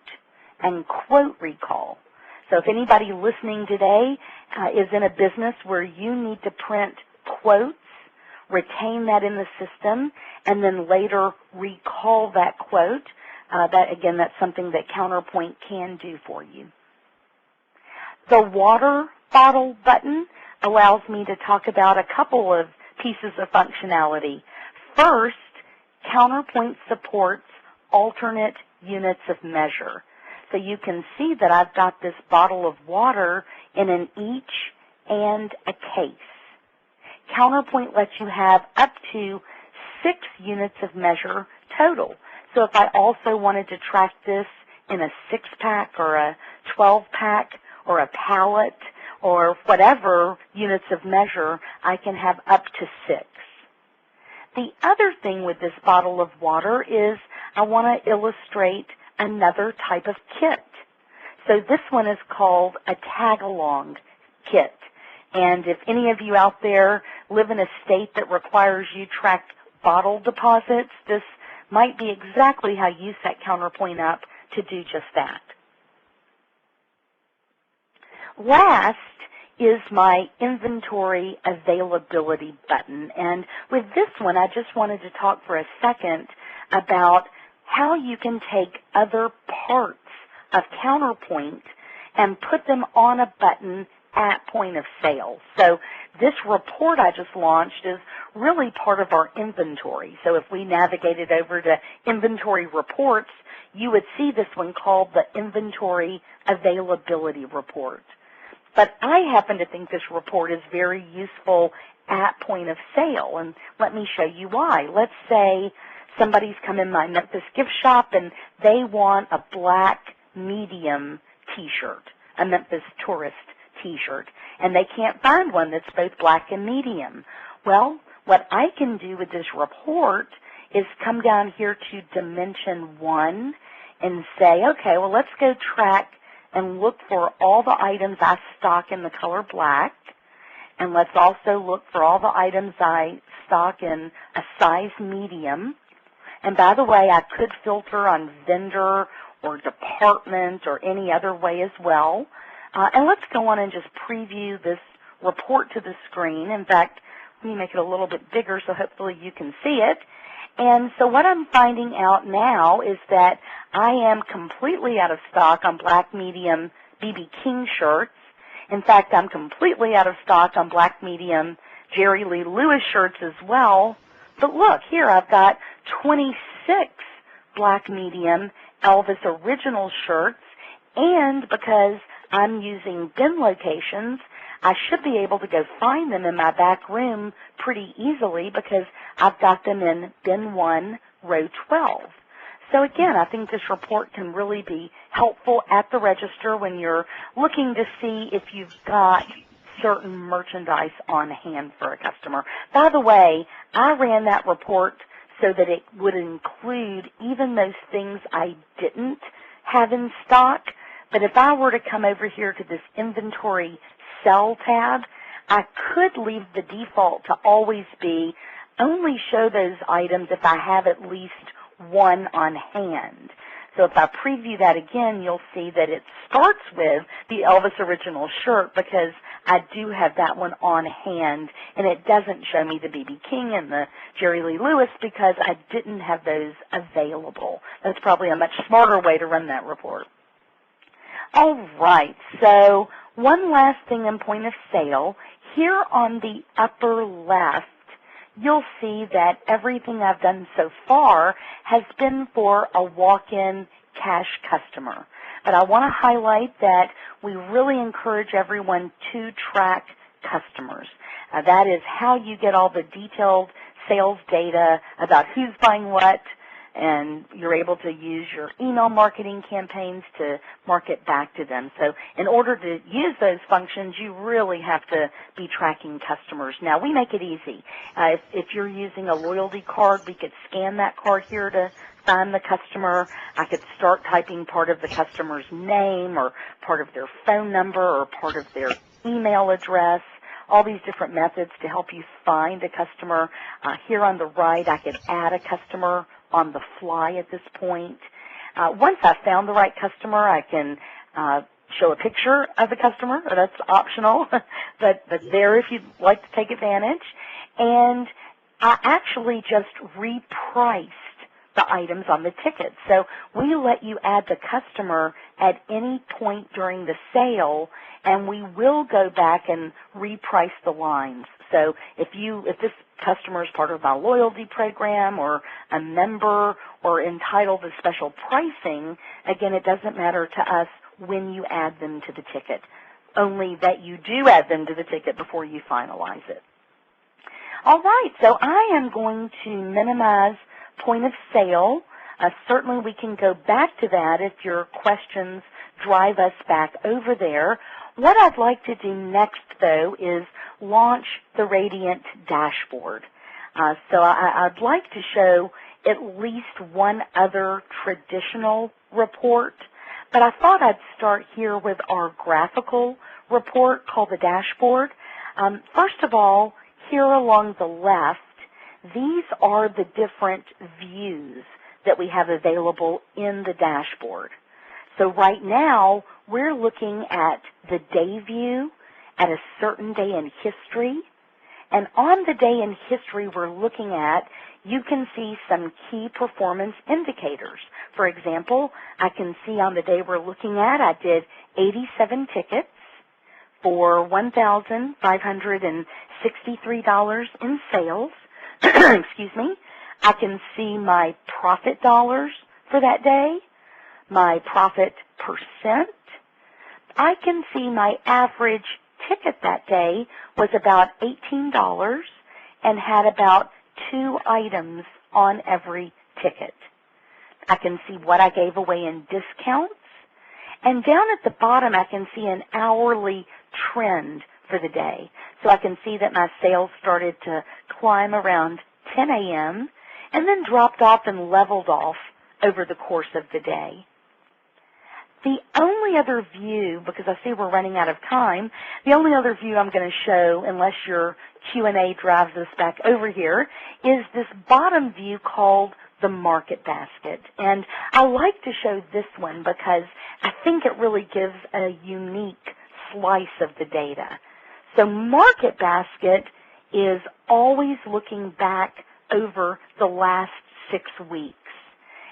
and quote recall. So if anybody listening today is in a business where you need to print quotes, retain that in the system, and then later recall that quote, that's something that CounterPoint can do for you. The water bottle button allows me to talk about a couple of pieces of functionality. First, CounterPoint supports alternate units of measure. So you can see that I've got this bottle of water in an each and a case. CounterPoint lets you have up to 6 units of measure total. So if I also wanted to track this in a 6-pack or a 12-pack or a pallet or whatever units of measure, I can have up to 6. The other thing with this bottle of water is I want to illustrate another type of kit. So this one is called a tag-along kit. And if any of you out there live in a state that requires you track bottle deposits, this might be exactly how you set CounterPoint up to do just that. Last is my inventory availability button. And with this one, I just wanted to talk for a second about how you can take other parts of CounterPoint and put them on a button at point of sale. So this report I just launched is really part of our inventory. So if we navigated over to inventory reports, you would see this one called the inventory availability report. But I happen to think this report is very useful at point of sale, and let me show you why. Let's say somebody's come in my Memphis gift shop and they want a black medium t-shirt, a Memphis tourist t-shirt, and they can't find one that's both black and medium. Well, what I can do with this report is come down here to dimension 1 and say, okay, well, let's go track and look for all the items I stock in the color black, and let's also look for all the items I stock in a size medium. And by the way, I could filter on vendor or department or any other way as well. And let's go on and just preview this report to the screen. In fact, let me make it a little bit bigger so hopefully you can see it. And so what I'm finding out now is that I am completely out of stock on black medium B.B. King shirts. In fact, I'm completely out of stock on black medium Jerry Lee Lewis shirts as well. But look, here I've got 26 black medium Elvis original shirts, and because I'm using bin locations, I should be able to go find them in my back room pretty easily because I've got them in bin 1, row 12. So again, I think this report can really be helpful at the register when you're looking to see if you've got certain merchandise on hand for a customer. By the way, I ran that report so that it would include even those things I didn't have in stock. But if I were to come over here to this inventory cell tab, I could leave the default to always be only show those items if I have at least one on hand. So if I preview that again, you'll see that it starts with the Elvis original shirt because I do have that one on hand, and it doesn't show me the B.B. King and the Jerry Lee Lewis because I didn't have those available. That's probably a much smarter way to run that report. All right, so one last thing in point of sale. Here on the upper left, you'll see that everything I've done so far has been for a walk-in cash customer. But I want to highlight that we really encourage everyone to track customers. That is how you get all the detailed sales data about who's buying what, and you're able to use your email marketing campaigns to market back to them. So in order to use those functions, you really have to be tracking customers. Now, we make it easy. If you're using a loyalty card, we could scan that card here to find the customer. I could start typing part of the customer's name or part of their phone number or part of their email address. All these different methods to help you find a customer. Here on the right, I could add a customer on the fly at this point. Once I've found the right customer, I can show a picture of the customer. That's optional, but there if you'd like to take advantage. And I actually just repriced the items on the ticket. So we let you add the customer at any point during the sale, and we will go back and reprice the lines. So if this customer is part of my loyalty program or a member or entitled to special pricing, again, it doesn't matter to us when you add them to the ticket, only that you do add them to the ticket before you finalize it. All right, so I am going to minimize point of sale. Certainly we can go back to that if your questions drive us back over there. What I'd like to do next, though, is launch the Radiant dashboard. So I'd like to show at least one other traditional report, but I thought I'd start here with our graphical report called the dashboard. First of all, here along the left, these are the different views that we have available in the dashboard. So right now, we're looking at the day view at a certain day in history. And on the day in history we're looking at, you can see some key performance indicators. For example, I can see on the day we're looking at, I did 87 tickets for $1,563 in sales. Excuse me. I can see my profit dollars for that day, my profit percent. I can see my average ticket that day was about $18 and had about 2 items on every ticket. I can see what I gave away in discounts. And down at the bottom, I can see an hourly trend for the day. So I can see that my sales started to climb around 10 a.m. and then dropped off and leveled off over the course of the day. The only other view, because I see we're running out of time, the only other view I'm going to show, unless your Q&A drives us back over here, is this bottom view called the market basket. And I like to show this one because I think it really gives a unique slice of the data. So market basket is always looking back over the last 6 weeks.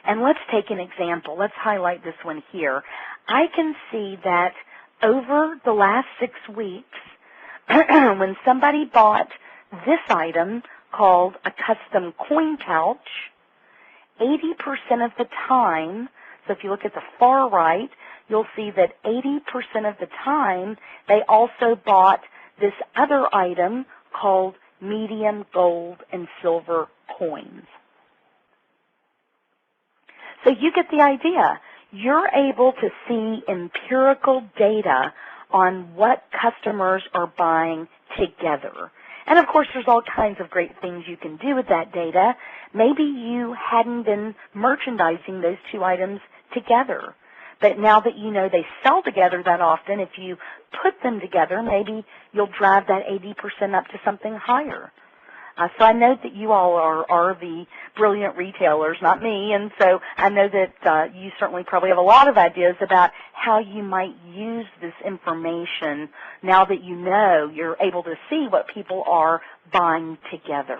And let's take an example. Let's highlight this one here. I can see that over the last 6 weeks, when somebody bought this item called a custom coin pouch, 80% of the time, so if you look at the far right, you'll see that 80% of the time they also bought this other item called medium gold and silver coins. So you get the idea. You're able to see empirical data on what customers are buying together. And of course, there's all kinds of great things you can do with that data. Maybe you hadn't been merchandising those two items together. But now that you know they sell together that often, if you put them together, maybe you'll drive that 80% up to something higher. So I know that you all are the brilliant retailers, not me, and so I know that you certainly probably have a lot of ideas about how you might use this information now that you know you're able to see what people are buying together.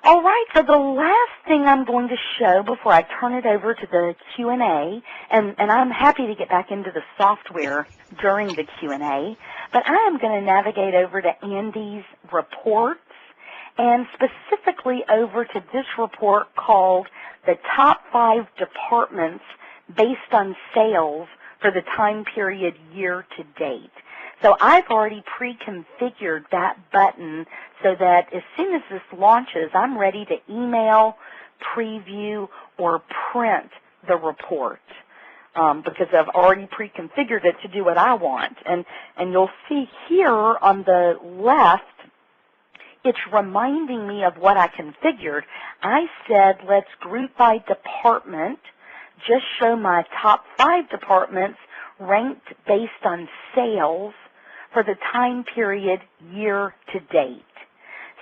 All right, so the last thing I'm going to show before I turn it over to the Q&A, and I'm happy to get back into the software during the Q&A, but I am going to navigate over to Andy's reports, and specifically over to this report called the Top 5 Departments Based on Sales for the Time Period Year to Date. So I've already pre-configured that button so that as soon as this launches, I'm ready to email, preview, or print the report because I've already pre-configured it to do what I want. And you'll see here on the left, it's reminding me of what I configured. I said, let's group by department, just show my top 5 departments ranked based on sales for the time period year to date.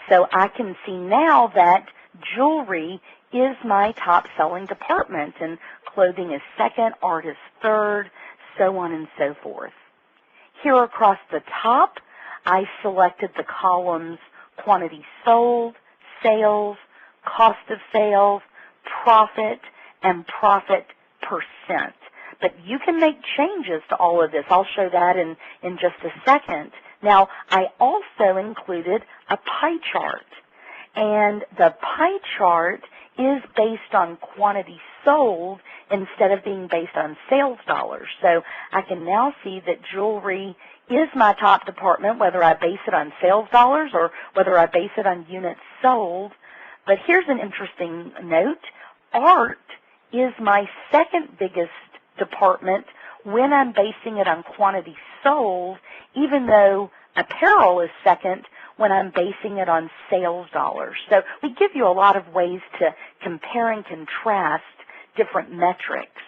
So I can see now that jewelry is my top selling department and clothing is second, art is third, so on and so forth. Here across the top, I selected the columns quantity sold, sales, cost of sales, profit, and profit percent. But you can make changes to all of this. I'll show that in just a second. Now, I also included a pie chart. And the pie chart is based on quantity sold instead of being based on sales dollars. So I can now see that jewelry is my top department, whether I base it on sales dollars or whether I base it on units sold. But here's an interesting note. Art is my second biggest department when I'm basing it on quantity sold, even though apparel is second when I'm basing it on sales dollars. So we give you a lot of ways to compare and contrast different metrics.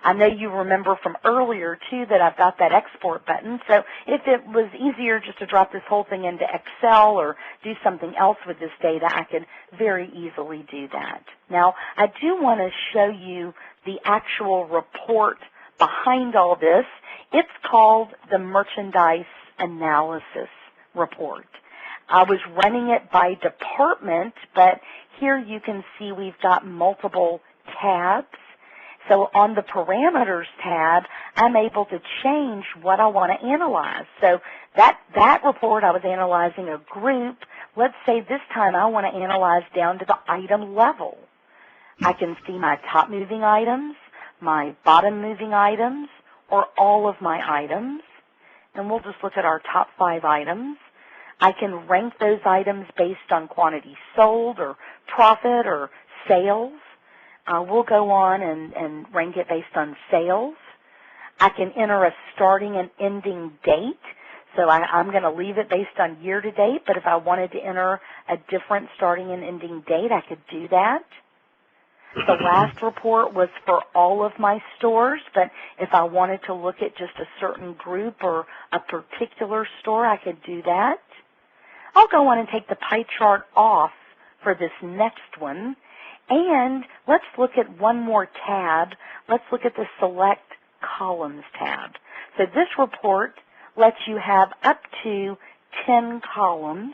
I know you remember from earlier, too, that I've got that export button. So if it was easier just to drop this whole thing into Excel or do something else with this data, I could very easily do that. Now, I do want to show you the actual report behind all this. It's called the Merchandise Analysis Report. I was running it by department, but here you can see we've got multiple tabs. So on the Parameters tab, I'm able to change what I want to analyze. So that report, I was analyzing a group. Let's say this time I want to analyze down to the item level. I can see my top moving items, my bottom moving items, or all of my items. And we'll just look at our top 5 items. I can rank those items based on quantity sold or profit or sales. We'll go on and rank it based on sales. I can enter a starting and ending date. So I'm going to leave it based on year to date, but if I wanted to enter a different starting and ending date, I could do that. The last report was for all of my stores, but if I wanted to look at just a certain group or a particular store, I could do that. I'll go on and take the pie chart off for this next one. And let's look at one more tab. Let's look at the Select Columns tab. So this report lets you have up to 10 columns.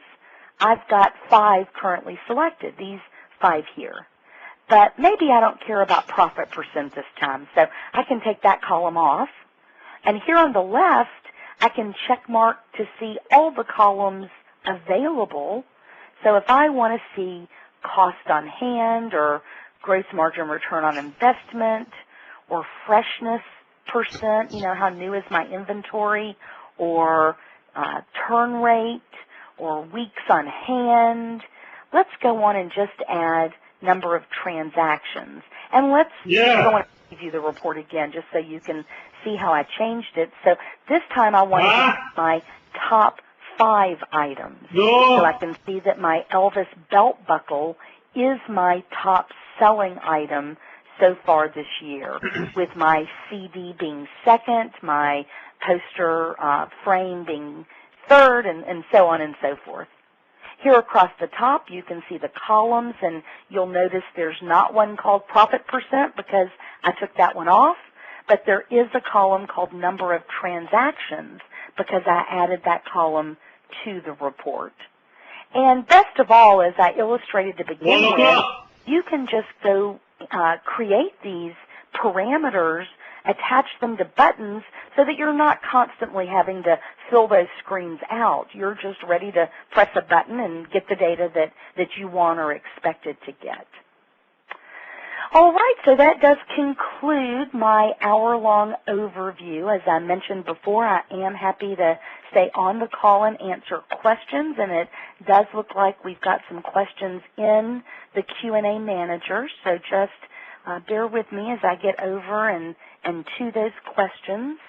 I've got 5 currently selected, these 5 here. But maybe I don't care about profit percent this time, so I can take that column off. And here on the left, I can check mark to see all the columns available. So if I want to see cost on hand or gross margin return on investment or freshness percent, how new is my inventory, or turn rate or weeks on hand, let's go on and just add number of transactions. And let's go on and give you the report again just so you can see how I changed it. So this time I want to get my top 5 items. So I can see that my Elvis belt buckle is my top selling item so far this year, with my CD being second, my poster frame being third, and so on and so forth. Here across the top, you can see the columns, and you'll notice there's not one called profit percent because I took that one off, but there is a column called number of transactions because I added that column to the report. And best of all, as I illustrated to begin with, you can just go create these parameters, attach them to buttons so that you're not constantly having to fill those screens out. You're just ready to press a button and get the data that you want or expected to get. All right, so that does conclude my hour-long overview. As I mentioned before, I am happy to stay on the call and answer questions, and it does look like we've got some questions in the Q&A manager, so just bear with me as I get over and to those questions.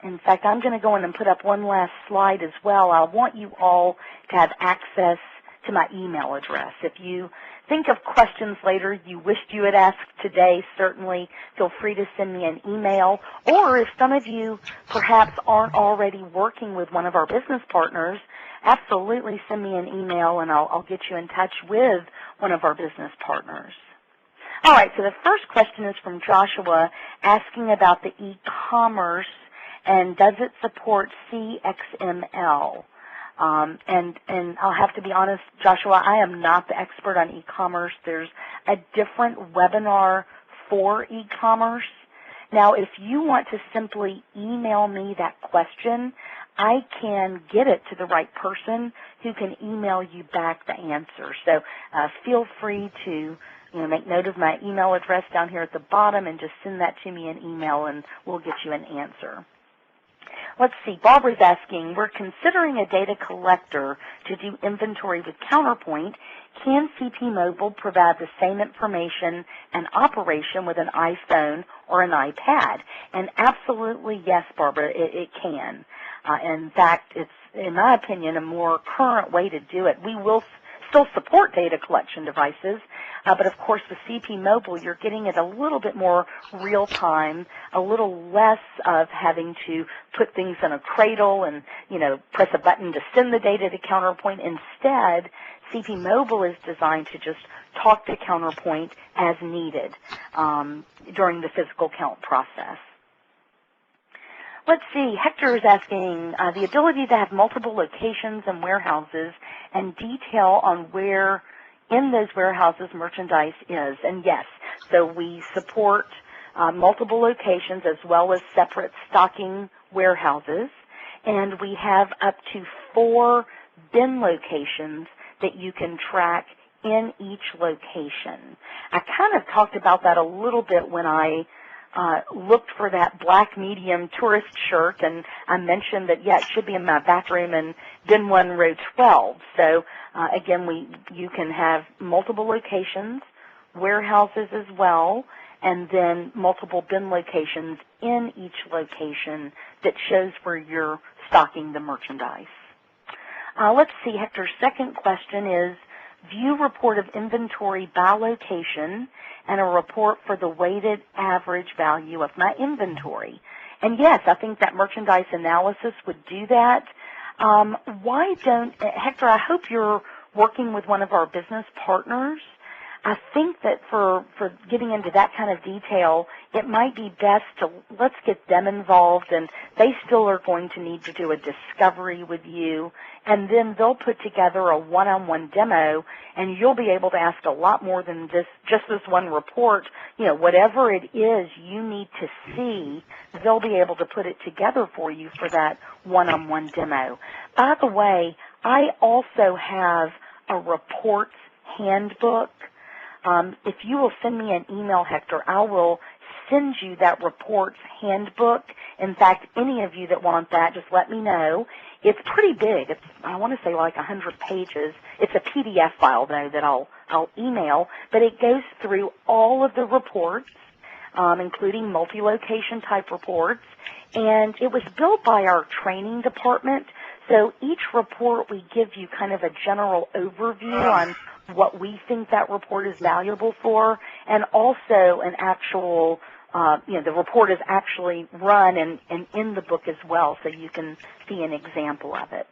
In fact, I'm going to go in and put up one last slide as well. I want you all to have access to my email address. If you think of questions later you wished you had asked today, certainly feel free to send me an email. Or if some of you perhaps aren't already working with one of our business partners, absolutely send me an email and I'll get you in touch with one of our business partners. All right, so the first question is from Joshua asking about the e-commerce and does it support CXML? And I'll have to be honest, Joshua, I am not the expert on e-commerce. There's a different webinar for e-commerce. Now, if you want to simply email me that question, I can get it to the right person who can email you back the answer. So feel free to make note of my email address down here at the bottom and just send that to me in email and we'll get you an answer. Let's see, Barbara's asking, we're considering a data collector to do inventory with CounterPoint. Can CP Mobile provide the same information and operation with an iPhone or an iPad? And absolutely yes, Barbara, it can. In fact, it's, in my opinion, a more current way to do it. We will still support data collection devices, but of course with CP Mobile you're getting it a little bit more real time, a little less of having to put things in a cradle and press a button to send the data to CounterPoint. Instead, CP Mobile is designed to just talk to CounterPoint as needed during the physical count process. Let's see, Hector is asking the ability to have multiple locations and warehouses and detail on where in those warehouses merchandise is. And yes, so we support multiple locations as well as separate stocking warehouses. And we have up to 4 bin locations that you can track in each location. I kind of talked about that a little bit when I looked for that black medium tourist shirt, and I mentioned that, yeah, it should be in my bathroom in bin 1, row 12. So, again, you can have multiple locations, warehouses as well, and then multiple bin locations in each location that shows where you're stocking the merchandise. Let's see, Hector's second question is, view report of inventory by location and a report for the weighted average value of my inventory. And yes, I think that merchandise analysis would do that. Why don't, Hector, I hope you're working with one of our business partners. I think that for getting into that kind of detail, it might be best to let's get them involved, and they still are going to need to do a discovery with you, and then they'll put together a one-on-one demo, and you'll be able to ask a lot more than just this one report. Whatever it is you need to see, they'll be able to put it together for you for that one-on-one demo. By the way, I also have a reports handbook. If you will send me an email, Hector, I will send you that reports handbook. In fact, any of you that want that, just let me know. It's pretty big. It's, I want to say, like 100 pages. It's a PDF file, though, that I'll email, but it goes through all of the reports, including multi-location type reports, and it was built by our training department. So each report, we give you kind of a general overview on what we think that report is valuable for, and also an actual, the report is actually run and in the book as well, so you can see an example of it.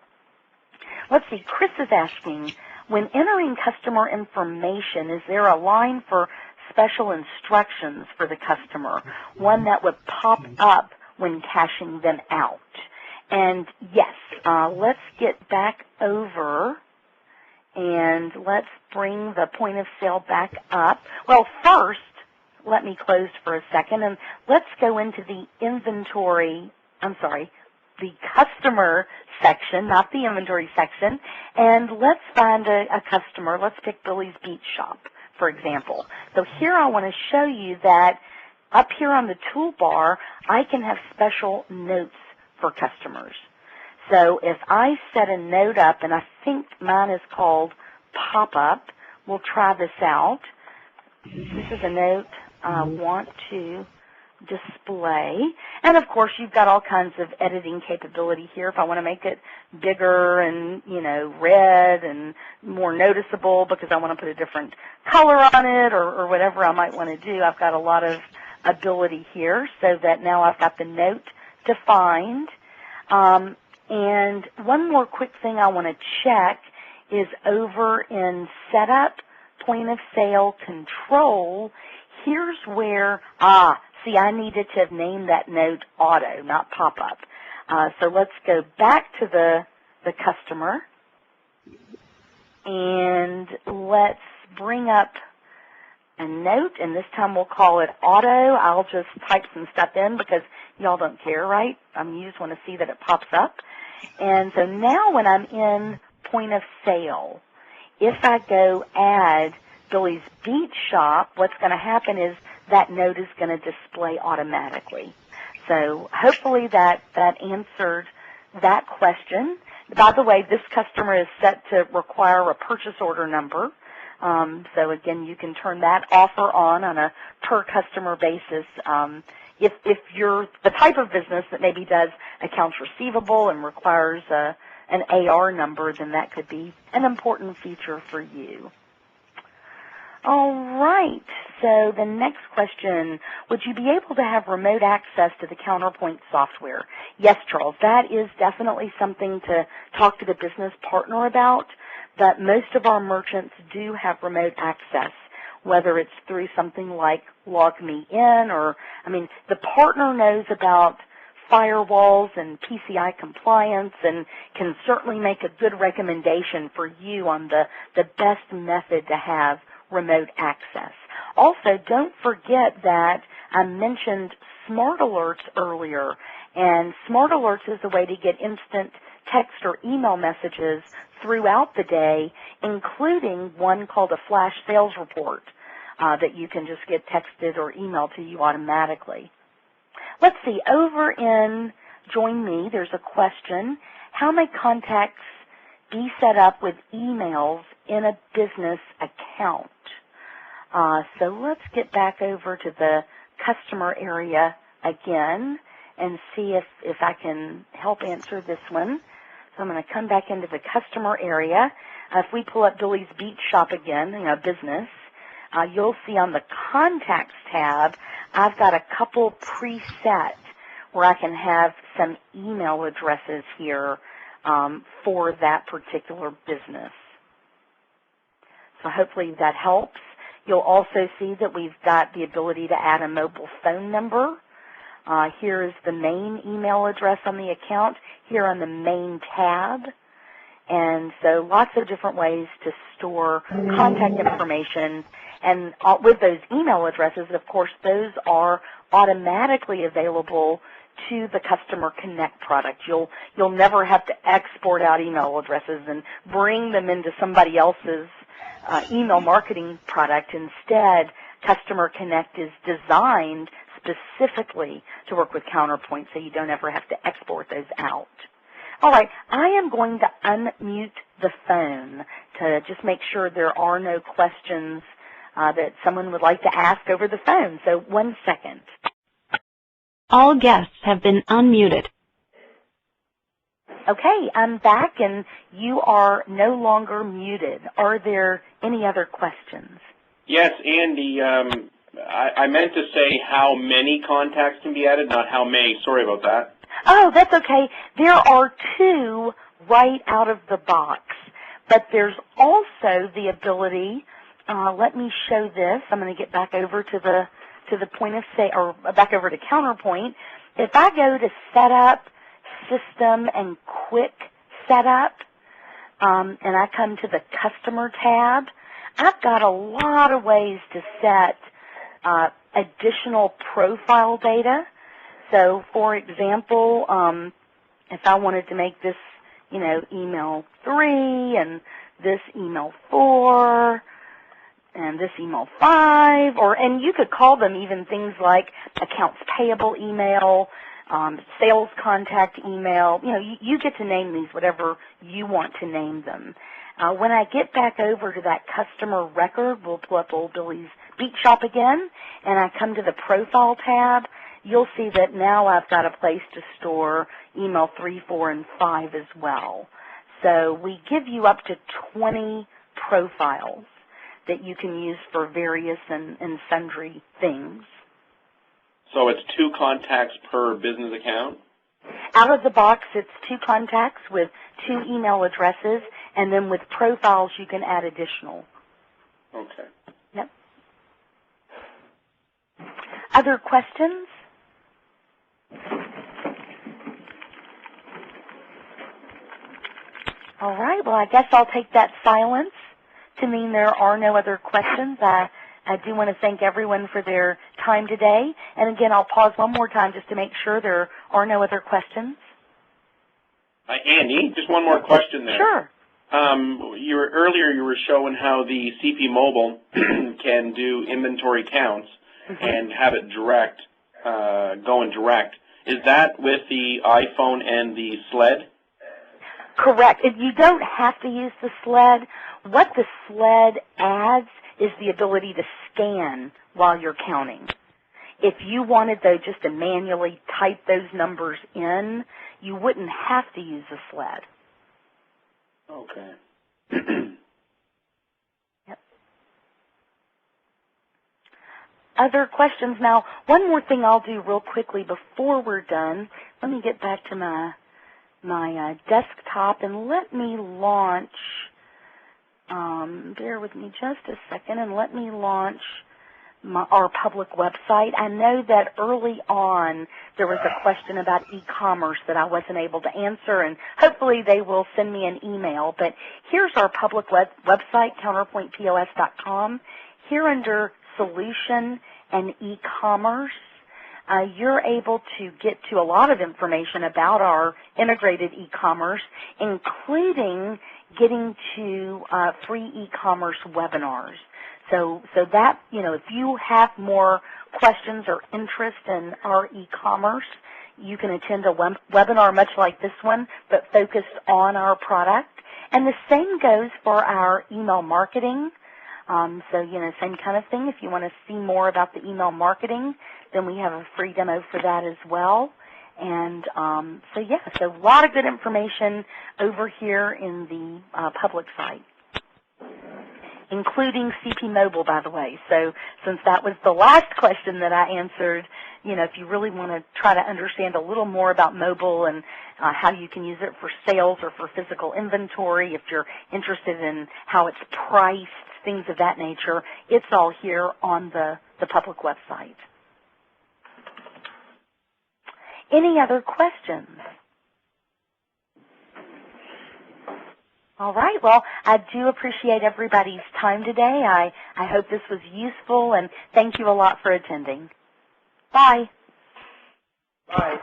Let's see, Chris is asking, when entering customer information, is there a line for special instructions for the customer, one that would pop up when cashing them out? And yes, let's get back over and let's bring the point of sale back up. Well, first, let me close for a second and let's go into the the customer section, not the inventory section, and let's find a customer. Let's pick Billy's Beach Shop, for example. So here I want to show you that up here on the toolbar, I can have special notes for customers. So if I set a note up, and I think mine is called Pop-Up, we'll try this out. This is a note I want to display. And of course, you've got all kinds of editing capability here. If I want to make it bigger and, red and more noticeable because I want to put a different color on it or whatever I might want to do, I've got a lot of ability here so that now I've got the note defined. And one more quick thing I want to check is over in Setup, Point of Sale Control. Here's where, see, I needed to have named that note Auto, not Pop-Up. So let's go back to the customer, and let's bring up a note, and this time we'll call it Auto. I'll just type some stuff in because y'all don't care, right? You just want to see that it pops up. And so now when I'm in Point of Sale, if I go add Billy's Beach Shop, what's going to happen is that note is going to display automatically. So hopefully that answered that question. By the way, this customer is set to require a purchase order number. So again, you can turn that off or on a per customer basis. If you're the type of business that maybe does accounts receivable and requires an AR number, then that could be an important feature for you. All right, so the next question, would you be able to have remote access to the CounterPoint software? Yes, Charles, that is definitely something to talk to the business partner about, but most of our merchants do have remote access, whether it's through something like LogMeIn or, the partner knows about firewalls and PCI compliance and can certainly make a good recommendation for you on the best method to have remote access. Also, don't forget that I mentioned Smart Alerts earlier, and Smart Alerts is a way to get instant text or email messages throughout the day, including one called a flash sales report that you can just get texted or emailed to you automatically. Let's see, over in Join Me, there's a question. How may contacts be set up with emails in a business account? So let's get back over to the customer area again and see if I can help answer this one. So I'm going to come back into the customer area. If we pull up Billy's Beach Shop again, business, you'll see on the Contacts tab, I've got a couple preset where I can have some email addresses here for that particular business. So hopefully that helps. You'll also see that we've got the ability to add a mobile phone number. Here is the main email address on the account, here on the main tab. And so lots of different ways to store contact information. And with those email addresses, of course, those are automatically available to the Customer Connect product. You'll never have to export out email addresses and bring them into somebody else's email marketing product. Instead, Customer Connect is designed specifically to work with CounterPoint, so you don't ever have to export those out. All right, I am going to unmute the phone to just make sure there are no questions that someone would like to ask over the phone. So 1 second. All guests have been unmuted. Okay, I'm back, and you are no longer muted. Are there any other questions? Yes, Andy, I meant to say how many contacts can be added, not how many. Sorry about that. Oh, that's okay. There are 2 right out of the box, but there's also the ability, let me show this. I'm going to get back over to the point of sale, or back over to CounterPoint. If I go to Setup, System, and Quick Setup, and I come to the Customer tab, I've got a lot of ways to set additional profile data. So, for example, if I wanted to make this, email 3 and this email 4 and this email 5, and you could call them even things like accounts payable email, sales contact email. You get to name these whatever you want to name them. When I get back over to that customer record, we'll pull up Old Billy's Beach Shop again, and I come to the Profile tab. You'll see that now I've got a place to store email 3, 4, and 5 as well. So we give you up to 20 profiles that you can use for various and sundry things. So it's 2 contacts per business account? Out of the box, it's 2 contacts with 2 email addresses, and then with profiles, you can add additional. Okay. Yep. Other questions? All right, well, I guess I'll take that silence to mean there are no other questions. I do want to thank everyone for their time today. And again, I'll pause one more time just to make sure there are no other questions. Andy, just one more question there. Sure. Earlier you were showing how the CP Mobile can do inventory counts and have it direct, going direct. Is that with the iPhone and the sled? Correct. You don't have to use the sled. What the sled adds is the ability to scan while you're counting. If you wanted, though, just to manually type those numbers in, you wouldn't have to use a sled. Okay. Yep. Other questions? Now, one more thing I'll do real quickly before we're done. Let me get back to my desktop and let me launch, bear with me just a second, and let me launch our public website. I know that early on there was a question about e-commerce that I wasn't able to answer, and hopefully they will send me an email. But here's our public website, counterpointpos.com. Here under Solution and E-commerce, you're able to get to a lot of information about our integrated e-commerce, including getting to free e-commerce webinars. So that, if you have more questions or interest in our e-commerce, you can attend a webinar much like this one, but focused on our product. And the same goes for our email marketing. Same kind of thing. If you want to see more about the email marketing, then we have a free demo for that as well. And so a lot of good information over here in the public site, including CP Mobile, by the way. So since that was the last question that I answered, if you really want to try to understand a little more about mobile and how you can use it for sales or for physical inventory, if you're interested in how it's priced, things of that nature, it's all here on the public website. Any other questions? All right. Well, I do appreciate everybody's time today. I hope this was useful, and thank you a lot for attending. Bye. Bye.